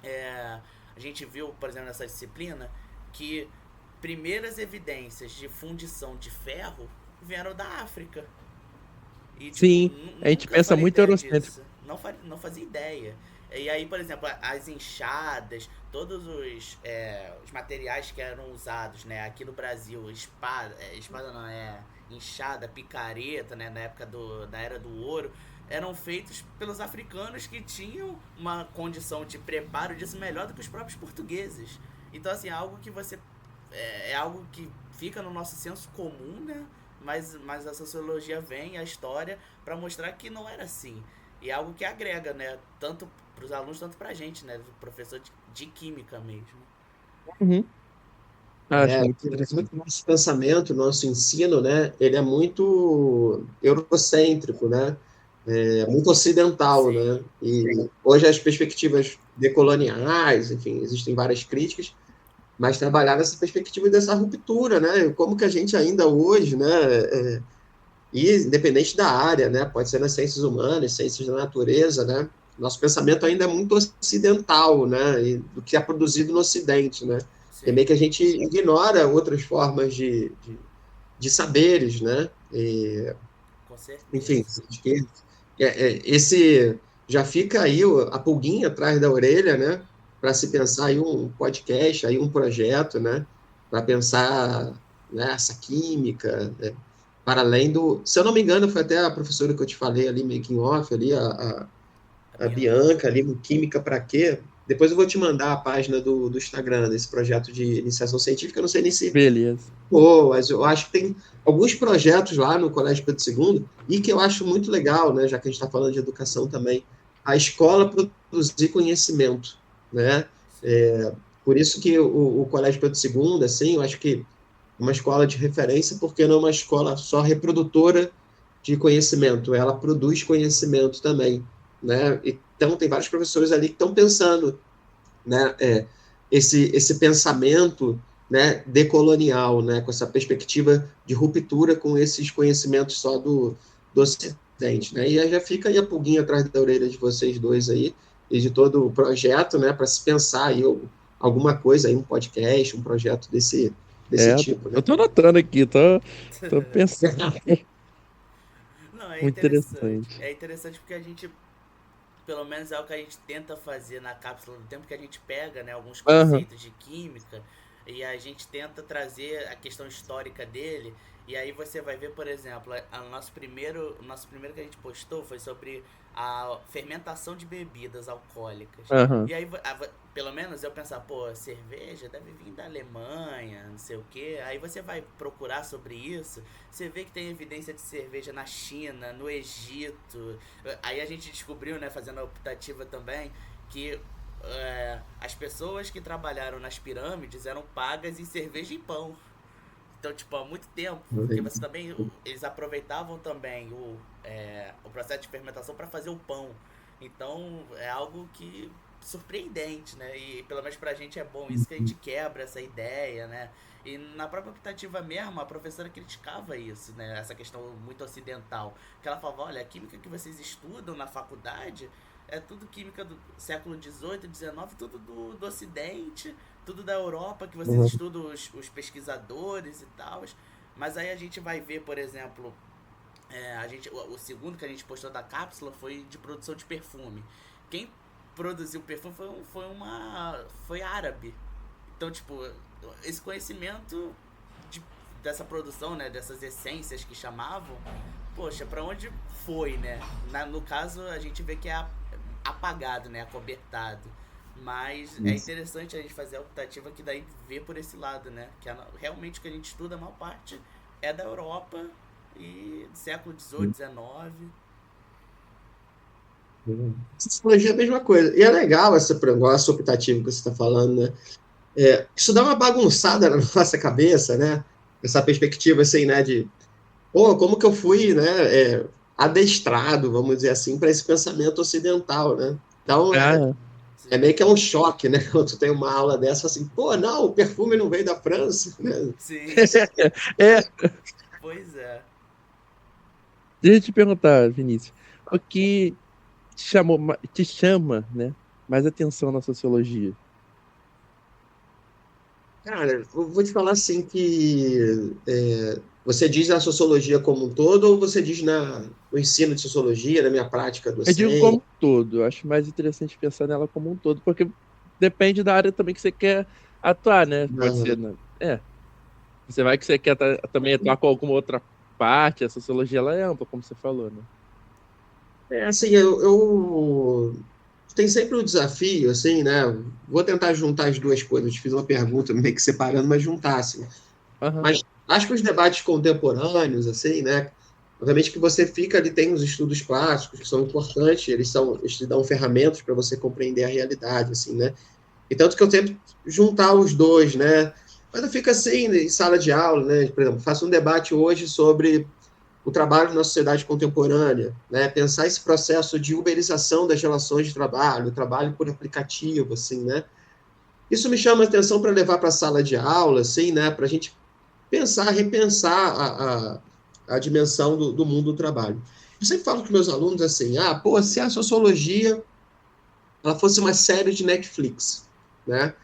a gente viu, por exemplo, nessa disciplina, que primeiras evidências de fundição de ferro vieram da África. E, tipo, sim. A gente nunca pensa falei muito ideia eurocêntrico. disso. Não fazia ideia. E aí, por exemplo, as enxadas, todos os materiais que eram usados, né? Aqui no Brasil, espada não é enxada, picareta, né? Na época da Era do Ouro, eram feitos pelos africanos que tinham uma condição de preparo disso melhor do que os próprios portugueses. Então, assim, é algo que fica no nosso senso comum, né? Mas a sociologia vem, a história, para mostrar que não era assim. E é algo que agrega, né? Tanto para os alunos, tanto para a gente, né? Professor de química mesmo. Uhum. Acho muito interessante. nosso pensamento, nosso ensino, né? Ele é muito eurocêntrico, né? Muito ocidental, Sim, né? E hoje as perspectivas decoloniais, enfim, existem várias críticas, mas trabalhar nessa perspectiva dessa ruptura, né? Como que a gente ainda hoje, né? E independente da área, né? Pode ser nas ciências humanas, ciências da natureza, né? Nosso pensamento ainda é muito ocidental, né? E do que é produzido no Ocidente, né? É sim, meio que a gente ignora outras formas de saberes, né? E, com enfim, certeza. acho que esse já fica aí a pulguinha atrás da orelha, né? Para se pensar aí um podcast, aí um projeto, né? Para pensar, né, essa química, né? Para além do, se eu não me engano, foi até a professora que eu te falei ali, making off ali, A a Bianca. Bianca ali, no Química para quê? Depois eu vou te mandar a página do Instagram desse projeto de iniciação científica. Eu não sei nem se Beleza. pô, mas eu acho que tem alguns projetos lá no Colégio Pedro II e que eu acho muito legal, né, já que a gente está falando de educação também, a escola produzir conhecimento, né? Sim, Por isso que o Colégio Pedro II, assim, eu acho que é uma escola de referência, porque não é uma escola só reprodutora de conhecimento, ela produz conhecimento também, né? Então, tem vários professores ali que estão pensando, né, esse pensamento, né, decolonial, né, com essa perspectiva de ruptura com esses conhecimentos só do Ocidente, né? E aí já fica aí a pulguinha atrás da orelha de vocês dois aí, e de todo o projeto, né, para se pensar aí alguma coisa aí, um podcast, um projeto desse tipo, né? Eu tô anotando aqui, tô pensando. Não, é Muito interessante. interessante. É interessante porque a gente, pelo menos é o que a gente tenta fazer na cápsula do tempo, que a gente pega, né, alguns Aham. conceitos de química e a gente tenta trazer a questão histórica dele. E aí você vai ver, por exemplo, o nosso primeiro que a gente postou foi sobre a fermentação de bebidas alcoólicas. Aham. E aí, pelo menos eu pensar, pô, cerveja deve vir da Alemanha, não sei o quê. Aí você vai procurar sobre isso, você vê que tem evidência de cerveja na China, no Egito. Aí a gente descobriu, né, fazendo a optativa também, que as pessoas que trabalharam nas pirâmides eram pagas em cerveja e pão. Então, tipo, há muito tempo, porque você também, eles aproveitavam também o processo de fermentação para fazer o pão. Então, é algo que surpreendente, né? E pelo menos pra gente é bom isso, que a gente quebra essa ideia, né? E na própria optativa mesmo, a professora criticava isso, né? Essa questão muito ocidental. Que ela falava, olha, a química que vocês estudam na faculdade é tudo química do século XVIII, XIX, tudo do Ocidente, tudo da Europa, que vocês Uhum. estudam os pesquisadores e tal. Mas aí a gente vai ver, por exemplo, o segundo que a gente postou da cápsula foi de produção de perfume. Quem produziu o perfume foi árabe. Então, tipo, esse conhecimento dessa produção, né, dessas essências que chamavam, poxa, pra onde foi, né? No caso, a gente vê que é apagado, né, acobertado. Mas é interessante a gente fazer a optativa que daí vê por esse lado, né? Que realmente o que a gente estuda, a maior parte é da Europa e do século XVIII, XIX. Sociologia é a mesma coisa. E é legal essa optativa que você está falando, né? Isso dá uma bagunçada na nossa cabeça, né? Essa perspectiva, assim, né? De, pô, como que eu fui, né? Adestrado, vamos dizer assim, para esse pensamento ocidental, né? Então, Ah, meio Sim, que um choque, né? Quando tu tem uma aula dessa, assim, pô, não, o perfume não veio da França, né? sim, é. pois é. Deixa eu te perguntar, Vinícius, o que te chama, né, mais atenção na sociologia? Cara, eu vou te falar assim que você diz na sociologia como um todo ou você diz no ensino de sociologia, na minha prática Eu digo docente? como um todo, eu acho mais interessante pensar nela como um todo, porque depende da área também que você quer atuar, né? Pode ser, Aham. né? Você vai que você quer também atuar com alguma outra parte, a sociologia ela é ampla, como você falou, né? Assim, eu tem sempre o desafio, assim, né? Vou tentar juntar as duas coisas. Eu te fiz uma pergunta meio que separando, mas juntar, assim. Aham. Mas acho que os debates contemporâneos, assim, né? Obviamente que você fica ali, tem os estudos clássicos que são importantes, eles te dão ferramentas para você compreender a realidade, assim, né? E tanto que eu tento juntar os dois, né? Mas eu fico assim, em sala de aula, né? Por exemplo, faço um debate hoje sobre o trabalho na sociedade contemporânea, né? Pensar esse processo de uberização das relações de trabalho, o trabalho por aplicativo, assim, né? Isso me chama a atenção para levar para a sala de aula, assim, né? Para a gente pensar, repensar a dimensão do mundo do trabalho. Eu sempre falo com meus alunos assim, pô, se a sociologia ela fosse uma série de Netflix, né?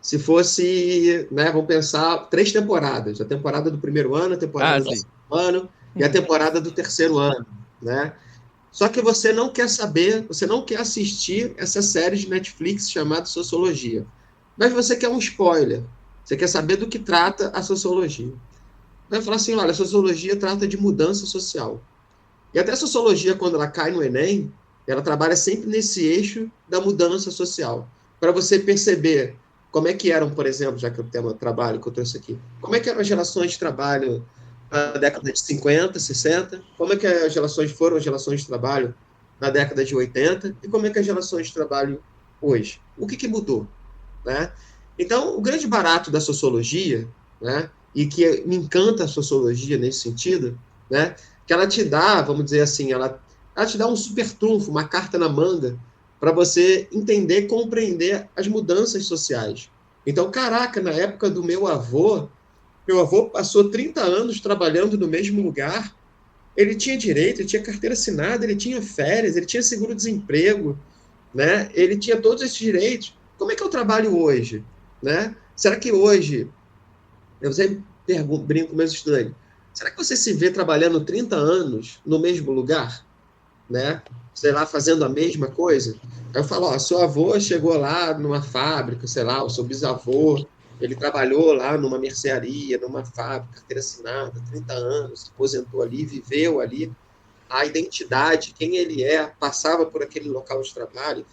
Se fosse, né, vamos pensar, 3 temporadas, a temporada do primeiro ano, a Ah, temporada do sim. segundo ano e a temporada do terceiro ano, né? Só que você não quer saber, você não quer assistir essa série de Netflix chamada Sociologia. Mas você quer um spoiler. Você quer saber do que trata a sociologia. Vai falar assim, olha, a sociologia trata de mudança social. E até a sociologia, quando ela cai no Enem, ela trabalha sempre nesse eixo da mudança social. Para você perceber como é que eram, por exemplo, já que é o tema trabalho que eu trouxe aqui, como é que eram as relações de trabalho na década de 50, 60, como é que foram as relações de trabalho na década de 80 e como é que as relações de trabalho hoje. O que mudou? Né? Então, o grande barato da sociologia, né, e que me encanta a sociologia nesse sentido, né, que ela te dá, vamos dizer assim, ela te dá um super trunfo, uma carta na manga, para você entender, compreender as mudanças sociais. Então, caraca, na época do meu avô passou 30 anos trabalhando no mesmo lugar, ele tinha direito, ele tinha carteira assinada, ele tinha férias, ele tinha seguro-desemprego, né? Ele tinha todos esses direitos. Como é que eu trabalho hoje, né? Será que hoje Eu sempre brinco com meus estudantes, será que você se vê trabalhando 30 anos no mesmo lugar? Né? Sei lá, fazendo a mesma coisa? Aí eu falo, ó, seu avô chegou lá numa fábrica, sei lá, o seu bisavô, ele trabalhou lá numa mercearia, numa fábrica, carteira assinada, 30 anos, se aposentou ali, viveu ali, a identidade, quem ele é, passava por aquele local de trabalho.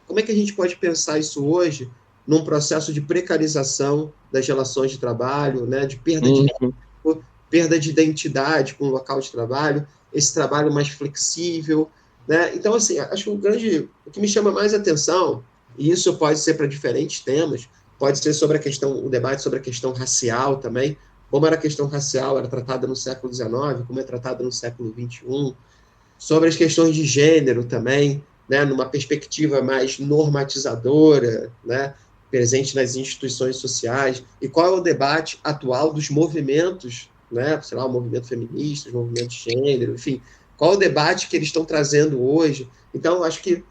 Como é que a gente pode pensar isso hoje num processo de precarização das relações de trabalho, né, de perda de Uhum. perda de identidade com o local de trabalho, esse trabalho mais flexível, né? Então, assim, acho que o que me chama mais atenção, e isso pode ser para diferentes temas, pode ser sobre o debate sobre a questão racial também, como era a questão racial, era tratada no século XIX, como é tratada no século XXI, sobre as questões de gênero também, né, numa perspectiva mais normatizadora, né, presente nas instituições sociais, e qual é o debate atual dos movimentos, né, sei lá, o movimento feminista, os movimentos de gênero, enfim, qual é o debate que eles estão trazendo hoje. Então, acho que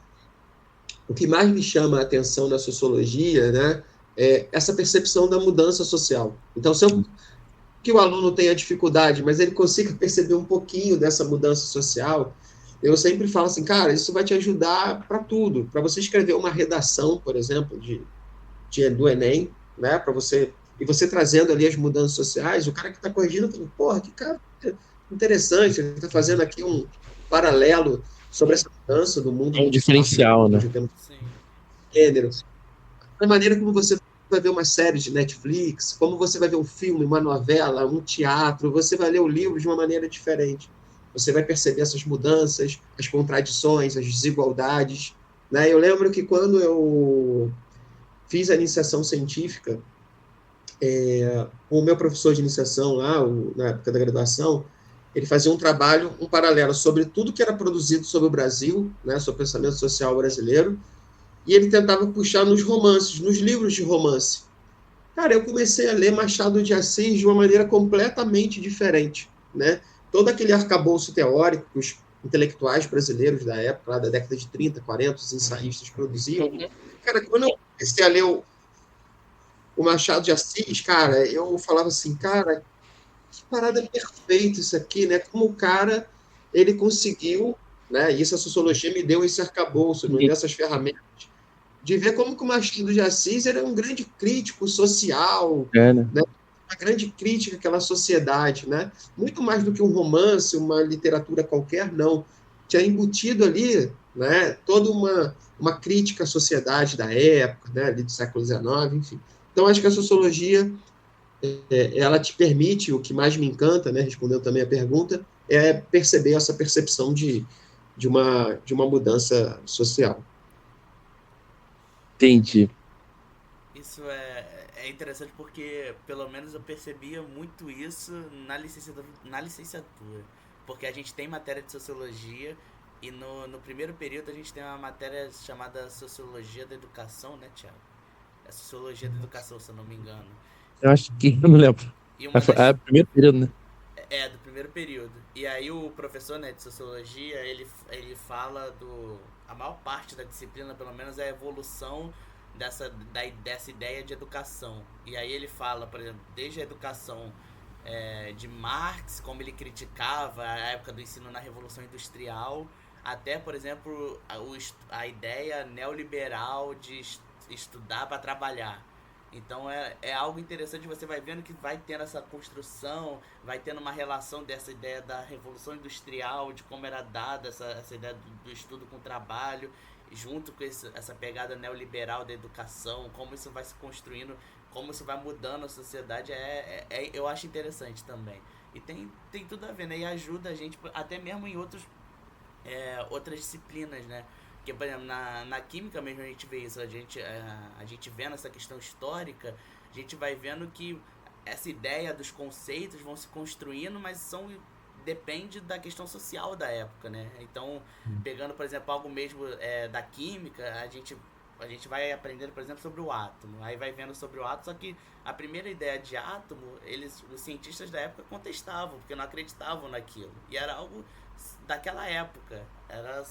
o que mais me chama a atenção na sociologia, né, é essa percepção da mudança social. Então, que o aluno tenha dificuldade, mas ele consiga perceber um pouquinho dessa mudança social, eu sempre falo assim, cara, isso vai te ajudar para tudo. Para você escrever uma redação, por exemplo, do Enem, né? Para você e você trazendo ali as mudanças sociais, o cara que está corrigindo, fala, porra, que cara interessante, ele está fazendo aqui um paralelo sobre essa mudança do mundo É um do trabalho, diferencial, né? onde temos Sim. gênero, da maneira como você vai ver uma série de Netflix, como você vai ver um filme, uma novela, um teatro, você vai ler o livro de uma maneira diferente. Você vai perceber essas mudanças, as contradições, as desigualdades. Né? Eu lembro que quando eu fiz a iniciação científica, o meu professor de iniciação lá, na época da graduação, ele fazia um trabalho, um paralelo sobre tudo que era produzido sobre o Brasil, né, sobre o pensamento social brasileiro, e ele tentava puxar nos romances, nos livros de romance. Cara, eu comecei a ler Machado de Assis de uma maneira completamente diferente, né? Todo aquele arcabouço teórico que os intelectuais brasileiros da época, lá da década de 30, 40, os ensaístas produziam. Cara, quando eu comecei a ler o Machado de Assis, cara, eu falava assim, cara, que parada perfeita isso aqui, né? Como o cara, ele conseguiu, né? E isso a sociologia me deu esse arcabouço, me deu essas ferramentas de ver como que o Machado de Assis era um grande crítico social, É, né? né? Uma grande crítica àquela sociedade, né? Muito mais do que um romance, uma literatura qualquer, não. Tinha embutido ali, né? Toda uma crítica à sociedade da época, né? Ali do século XIX, enfim. Então, acho que a sociologia, ela te permite, o que mais me encanta, né? Respondendo também a pergunta, é perceber essa percepção de uma mudança social. Entendi. Isso é interessante porque, pelo menos, eu percebia muito isso na licenciatura. Porque a gente tem matéria de sociologia e no primeiro período a gente tem uma matéria chamada Sociologia da Educação, né, Thiago? É Sociologia da Educação, se eu não me engano. Eu acho que eu não lembro. E uma É das. o primeiro período, né? Do primeiro período. E aí o professor, né, de Sociologia, ele fala do... A maior parte da disciplina, pelo menos, é a evolução dessa ideia de educação. E aí ele fala, por exemplo, desde a educação de Marx, como ele criticava a época do ensino na Revolução Industrial, até, por exemplo, a ideia neoliberal de estudar para trabalhar. Então é algo interessante, você vai vendo que vai tendo essa construção, vai tendo uma relação dessa ideia da Revolução Industrial, de como era dada essa ideia do estudo com o trabalho, junto com essa pegada neoliberal da educação, como isso vai se construindo, como isso vai mudando a sociedade, eu acho interessante também. E tem tudo a ver, né? E ajuda a gente, até mesmo em outras disciplinas, né? Porque, por exemplo, na química mesmo a gente vê isso, a gente vendo essa questão histórica, a gente vai vendo que essa ideia dos conceitos vão se construindo, mas depende da questão social da época, né? Então, pegando, por exemplo, algo mesmo da química, a gente vai aprendendo, por exemplo, sobre o átomo, aí vai vendo sobre o átomo, só que a primeira ideia de átomo, os cientistas da época contestavam, porque não acreditavam naquilo, e era algo daquela época, era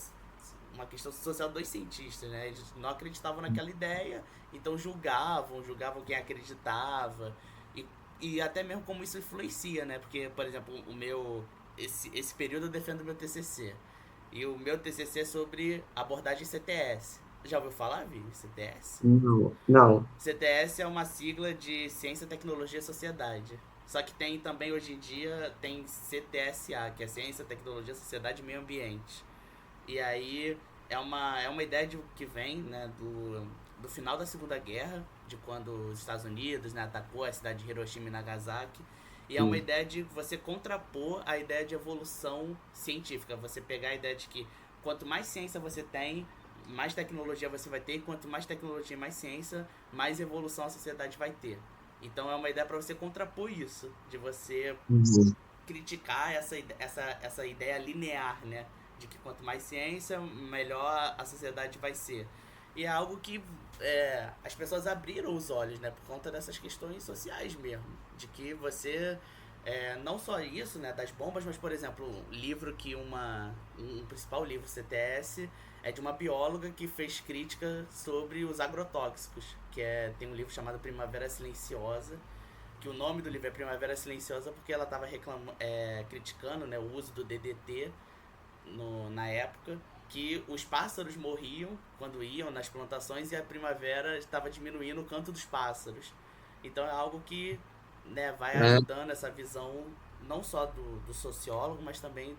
uma questão social dos cientistas, né? Eles não acreditavam naquela ideia, então julgavam quem acreditava. E e até mesmo como isso influencia, né? Porque, por exemplo, esse período eu defendo o meu TCC. E o meu TCC é sobre abordagem CTS. Já ouviu falar, Vi? CTS? Não, não. CTS é uma sigla de Ciência, Tecnologia e Sociedade. Só que tem também, hoje em dia, tem CTSA, que é Ciência, Tecnologia, Sociedade e Meio Ambiente. E aí é uma ideia que vem, né, do final da Segunda Guerra, de quando os Estados Unidos, né, atacou a cidade de Hiroshima e Nagasaki. E é uma ideia de você contrapor a ideia de evolução científica. Você pegar a ideia de que quanto mais ciência você tem, mais tecnologia você vai ter. E quanto mais tecnologia e mais ciência, mais evolução a sociedade vai ter. Então é uma ideia para você contrapor isso. De você criticar essa ideia linear, né? De que quanto mais ciência, melhor a sociedade vai ser. E é algo que as pessoas abriram os olhos, né? Por conta dessas questões sociais mesmo. De que você, não só isso, né? Das bombas, mas, por exemplo, um livro que um principal livro CTS é de uma bióloga que fez crítica sobre os agrotóxicos. Tem um livro chamado Primavera Silenciosa, que o nome do livro é Primavera Silenciosa porque ela estava criticando, né, o uso do DDT na época, que os pássaros morriam quando iam nas plantações e a primavera estava diminuindo o canto dos pássaros. Então é algo que, né, vai ajudando essa visão não só do sociólogo, mas também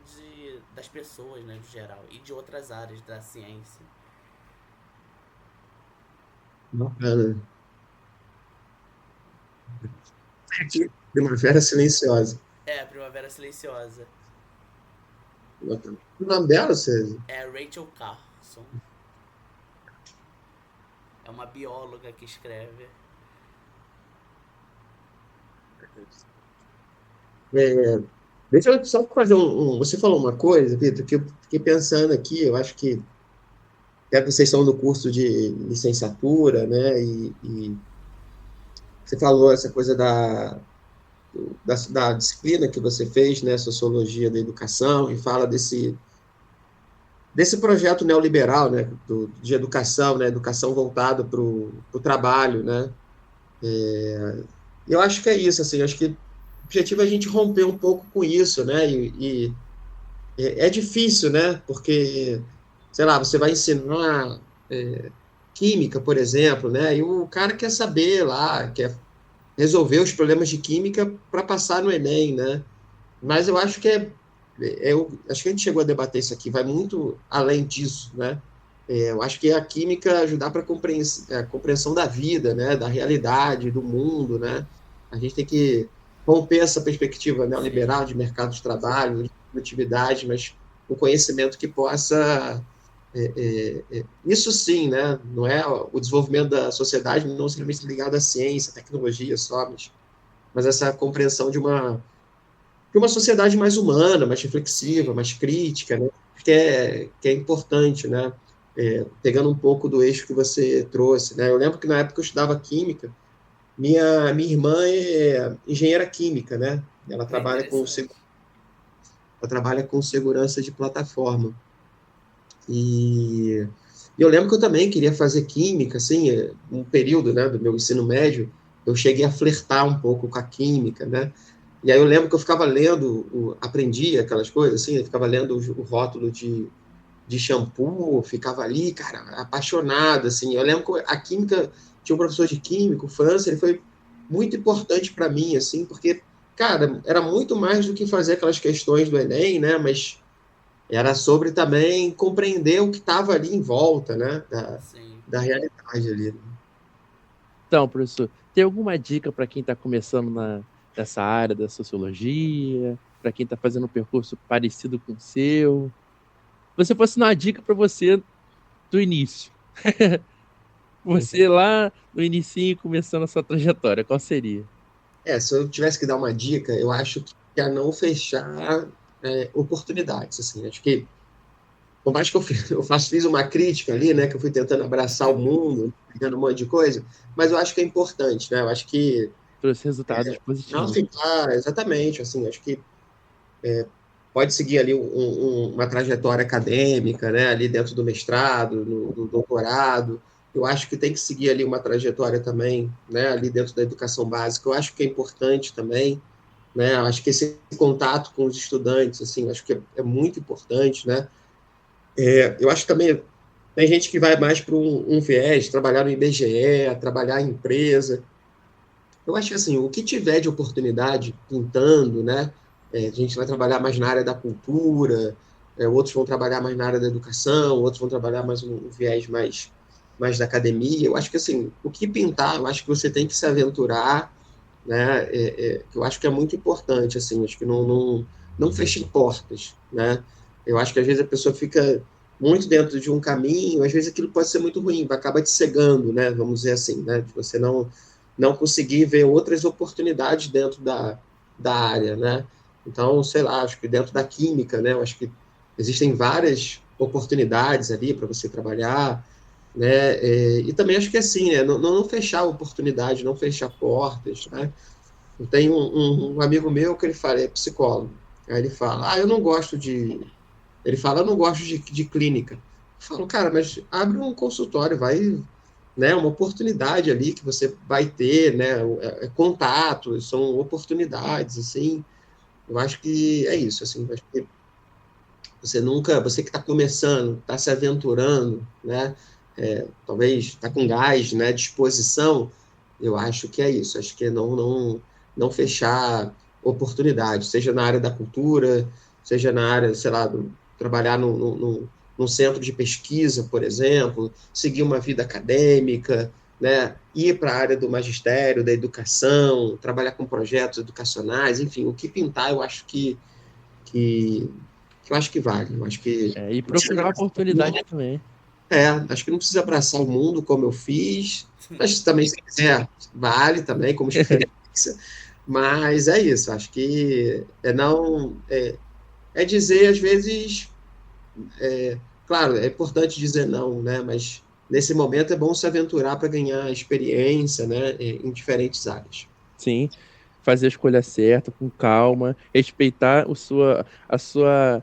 das pessoas, né, no geral, e de outras áreas da ciência. Bacana. Primavera Silenciosa. Primavera Silenciosa. O nome dela, César? É Rachel Carson. É uma bióloga que escreve. Deixa eu só fazer Você falou uma coisa, Vitor, que eu fiquei pensando aqui, eu acho que vocês estão no curso de licenciatura, né? E você falou essa coisa da disciplina que você fez, né? Sociologia da educação, e fala desse projeto neoliberal, né? De educação, né? Educação voltada para o trabalho, né? Eu acho que é isso, assim, acho que o objetivo é a gente romper um pouco com isso, né? E é difícil, né? Porque, sei lá, você vai ensinar química, por exemplo, né? E o cara quer saber lá, quer resolver os problemas de química para passar no Enem, né? Mas eu acho que acho que a gente chegou a debater isso aqui, vai muito além disso, né? Eu acho que a química ajudar para a compreensão da vida, né? Da realidade, do mundo, né? A gente tem que romper essa perspectiva neoliberal de mercado de trabalho, de produtividade, mas o conhecimento que possa... isso sim, né? Não é o desenvolvimento da sociedade não simplesmente ligado à ciência, à tecnologia só, mas essa compreensão de uma sociedade mais humana, mais reflexiva, mais crítica, né? Que é importante, né? Pegando um pouco do eixo que você trouxe, né? Eu lembro que na época eu estudava química, minha irmã é engenheira química, né? Ela trabalha com segurança de plataforma. E eu lembro que eu também queria fazer química, assim, um período, né, do meu ensino médio, eu cheguei a flertar um pouco com a química, né? E aí eu lembro que eu ficava lendo, aprendia aquelas coisas, assim, eu ficava lendo o rótulo de shampoo, ficava ali, cara, apaixonado, assim. Eu lembro que a química, tinha um professor de química, o França, ele foi muito importante para mim, assim, porque, cara, era muito mais do que fazer aquelas questões do Enem, né, mas era sobre também compreender o que estava ali em volta, né, da realidade ali. Então, professor, tem alguma dica para quem está começando nessa área da sociologia, para quem está fazendo um percurso parecido com o seu? Se você fosse dar uma dica para você do início, você lá no inicinho começando a sua trajetória, qual seria? Se eu tivesse que dar uma dica, eu acho que é não fechar oportunidades, assim, acho que por mais que eu fiz uma crítica ali, né, que eu fui tentando abraçar o mundo, pegando um monte de coisa, mas eu acho que é importante, né, eu acho que trouxe resultados positivos. Não ficar, exatamente, assim, acho que pode seguir ali uma trajetória acadêmica, né, ali dentro do mestrado, do doutorado, eu acho que tem que seguir ali uma trajetória também, né, ali dentro da educação básica, eu acho que é importante também, né, eu acho que esse contato com os estudantes, assim, eu acho que é muito importante, né, eu acho que também tem gente que vai mais para um viés, trabalhar no IBGE, trabalhar em empresa. Eu acho que assim, o que tiver de oportunidade pintando, né? A gente vai trabalhar mais na área da cultura, outros vão trabalhar mais na área da educação, outros vão trabalhar mais um viés mais da academia. Eu acho que assim, o que pintar, eu acho que você tem que se aventurar, né? Eu acho que é muito importante, assim, acho que não fechem portas, né? Eu acho que às vezes a pessoa fica muito dentro de um caminho, às vezes aquilo pode ser muito ruim, acaba te cegando, né? Vamos dizer assim, né? De você não conseguir ver outras oportunidades dentro da área, né? Então, sei lá, acho que dentro da química, né? Eu acho que existem várias oportunidades ali para você trabalhar, né? E também acho que assim, né? Não fechar oportunidades, não fechar portas, né? Tem um amigo meu que ele fala, é psicólogo. Aí ele fala, eu não gosto de... Ele fala, eu não gosto de clínica. Eu falo, cara, mas abre um consultório, vai, né, uma oportunidade ali que você vai ter, né, contatos, são oportunidades, assim. Eu acho que é isso, assim, eu acho que você que está começando, está se aventurando, né, talvez está com gás, né, disposição, eu acho que é isso, acho que é não fechar oportunidades, seja na área da cultura, seja na área, sei lá, trabalhar num centro de pesquisa, por exemplo, seguir uma vida acadêmica, né, ir para a área do magistério, da educação, trabalhar com projetos educacionais, enfim, o que pintar, eu acho que eu acho que vale. Eu acho que E procurar oportunidade também. acho que não precisa abraçar o mundo como eu fiz, mas também, se quiser, vale também como experiência. Mas é isso, acho que é dizer, às vezes, claro, é importante dizer não, né? Mas nesse momento é bom se aventurar para ganhar experiência, né? Em diferentes áreas. Sim, fazer a escolha certa, com calma, respeitar a sua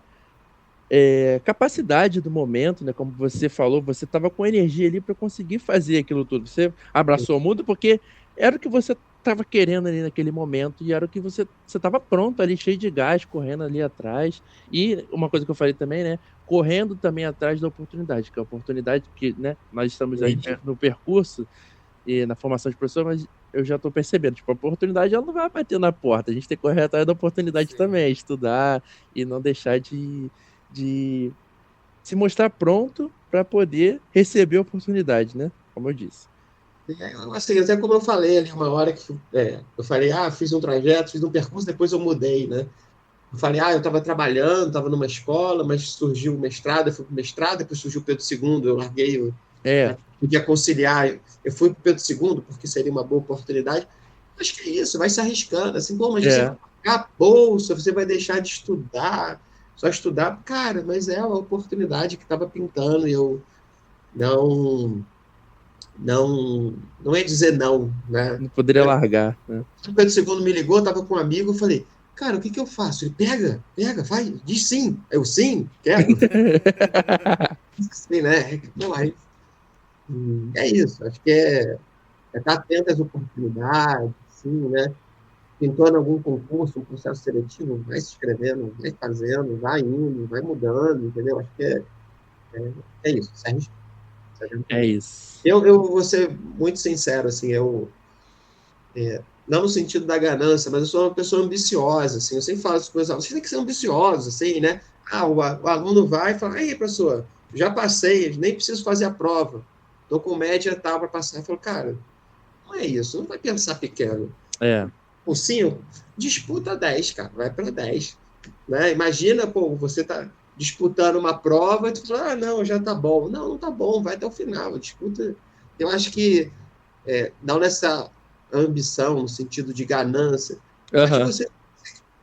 capacidade do momento, né? Como você falou, você estava com energia ali para conseguir fazer aquilo tudo. Você abraçou o mundo porque era o que você estava querendo ali naquele momento e era o que você estava pronto ali, cheio de gás, correndo ali atrás. E uma coisa que eu falei também, né? Correndo também atrás da oportunidade, que é a oportunidade que, né? Nós estamos aí no percurso e na formação de professor, mas eu já estou percebendo, tipo, a oportunidade ela não vai bater na porta, a gente tem que correr atrás da oportunidade Sim. também, estudar e não deixar de se mostrar pronto para poder receber a oportunidade, né? Como eu disse. Assim, até como eu falei ali, uma hora que eu falei, fiz um trajeto, fiz um percurso, depois eu mudei, né? Eu falei, eu estava trabalhando, estava numa escola, mas surgiu o mestrado, eu fui para o mestrado, depois surgiu o Pedro II, eu larguei, podia conciliar, eu fui para o Pedro II, porque seria uma boa oportunidade. Acho que é isso, vai se arriscando, assim, mas você vai pagar a bolsa, você vai deixar de estudar, só estudar, cara, mas é uma oportunidade que estava pintando e eu não é dizer não, né? Não poderia largar, né? O Pedro II me ligou, estava com um amigo, eu falei, cara, o que eu faço? Ele, pega, vai, diz sim. Eu, sim, quero. Sim, né? Não, é isso, acho que é estar atento às oportunidades, sim, né? Pintando algum concurso, um processo seletivo, vai se inscrevendo, vai fazendo, vai indo, vai mudando, entendeu? Acho que é isso, Sérgio. É isso. Eu vou ser muito sincero, assim, não no sentido da ganância, mas eu sou uma pessoa ambiciosa, assim, eu sempre falo isso para os alunos, você tem que ser ambicioso, assim, né? O aluno vai e fala, aí, professor, já passei, nem preciso fazer a prova, estou com média tal para passar. Eu falo, cara, não é isso, não vai pensar pequeno. O 5, disputa 10, cara, vai para 10. Né? Imagina, você está disputando uma prova e tu fala, não, já tá bom. Não tá bom, vai até o final, disputa. Eu acho que não nessa ambição, no sentido de ganância, mas de você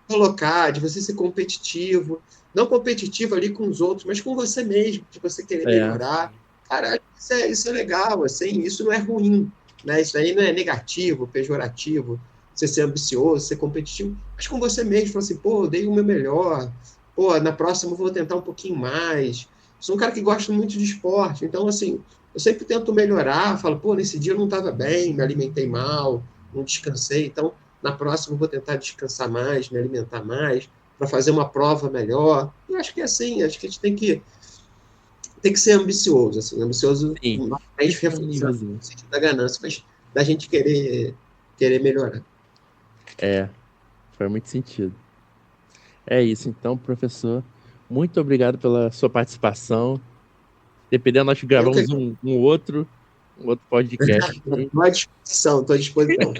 colocar, de você ser competitivo, não competitivo ali com os outros, mas com você mesmo, de você querer melhorar. Cara, isso é legal, assim, isso não é ruim, né? Isso aí não é negativo, pejorativo, você ser ambicioso, ser competitivo, mas com você mesmo, falar assim, eu dei o meu melhor, na próxima eu vou tentar um pouquinho mais. Sou um cara que gosta muito de esporte, então, assim, eu sempre tento melhorar, falo, pô, nesse dia eu não estava bem, me alimentei mal, não descansei, então na próxima eu vou tentar descansar mais, me alimentar mais, para fazer uma prova melhor. Eu acho que é assim, acho que a gente tem que ser ambicioso, assim, ambicioso, Sim. mais reflexão, no sentido da ganância, mas da gente querer melhorar. Faz muito sentido. É isso, então, professor. Muito obrigado pela sua participação. Dependendo, nós gravamos um outro podcast. Estou à disposição, estou à disposição.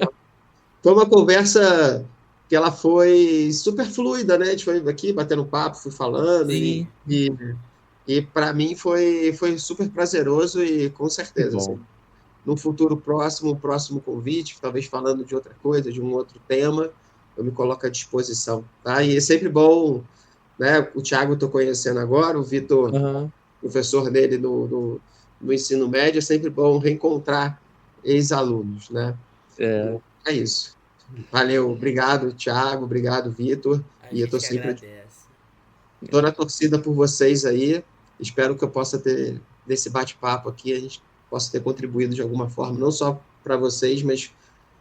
Foi uma conversa que ela foi super fluida, né? A gente foi aqui batendo papo, fui falando, Sim. e para mim foi super prazeroso e com certeza, assim, num futuro próximo, um próximo convite, talvez falando de outra coisa, de um outro tema, eu me coloco à disposição, tá? E é sempre bom, né? O Thiago eu estou conhecendo agora, o Vitor, professor dele no ensino médio, é sempre bom reencontrar ex-alunos, né? É isso. Valeu, obrigado, Thiago, obrigado, Vitor. E eu tô sempre agradece. Tô na torcida por vocês aí. Espero que eu possa ter, desse bate-papo aqui, a gente possa ter contribuído de alguma forma, não só para vocês, mas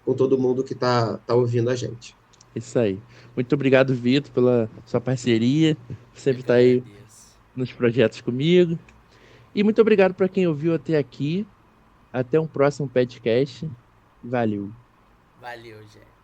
com todo mundo que tá ouvindo a gente. Isso aí. Muito obrigado, Vitor, pela sua parceria. Sempre tá aí nos projetos comigo. E muito obrigado para quem ouviu até aqui. Até um próximo podcast. Valeu. Valeu, gente.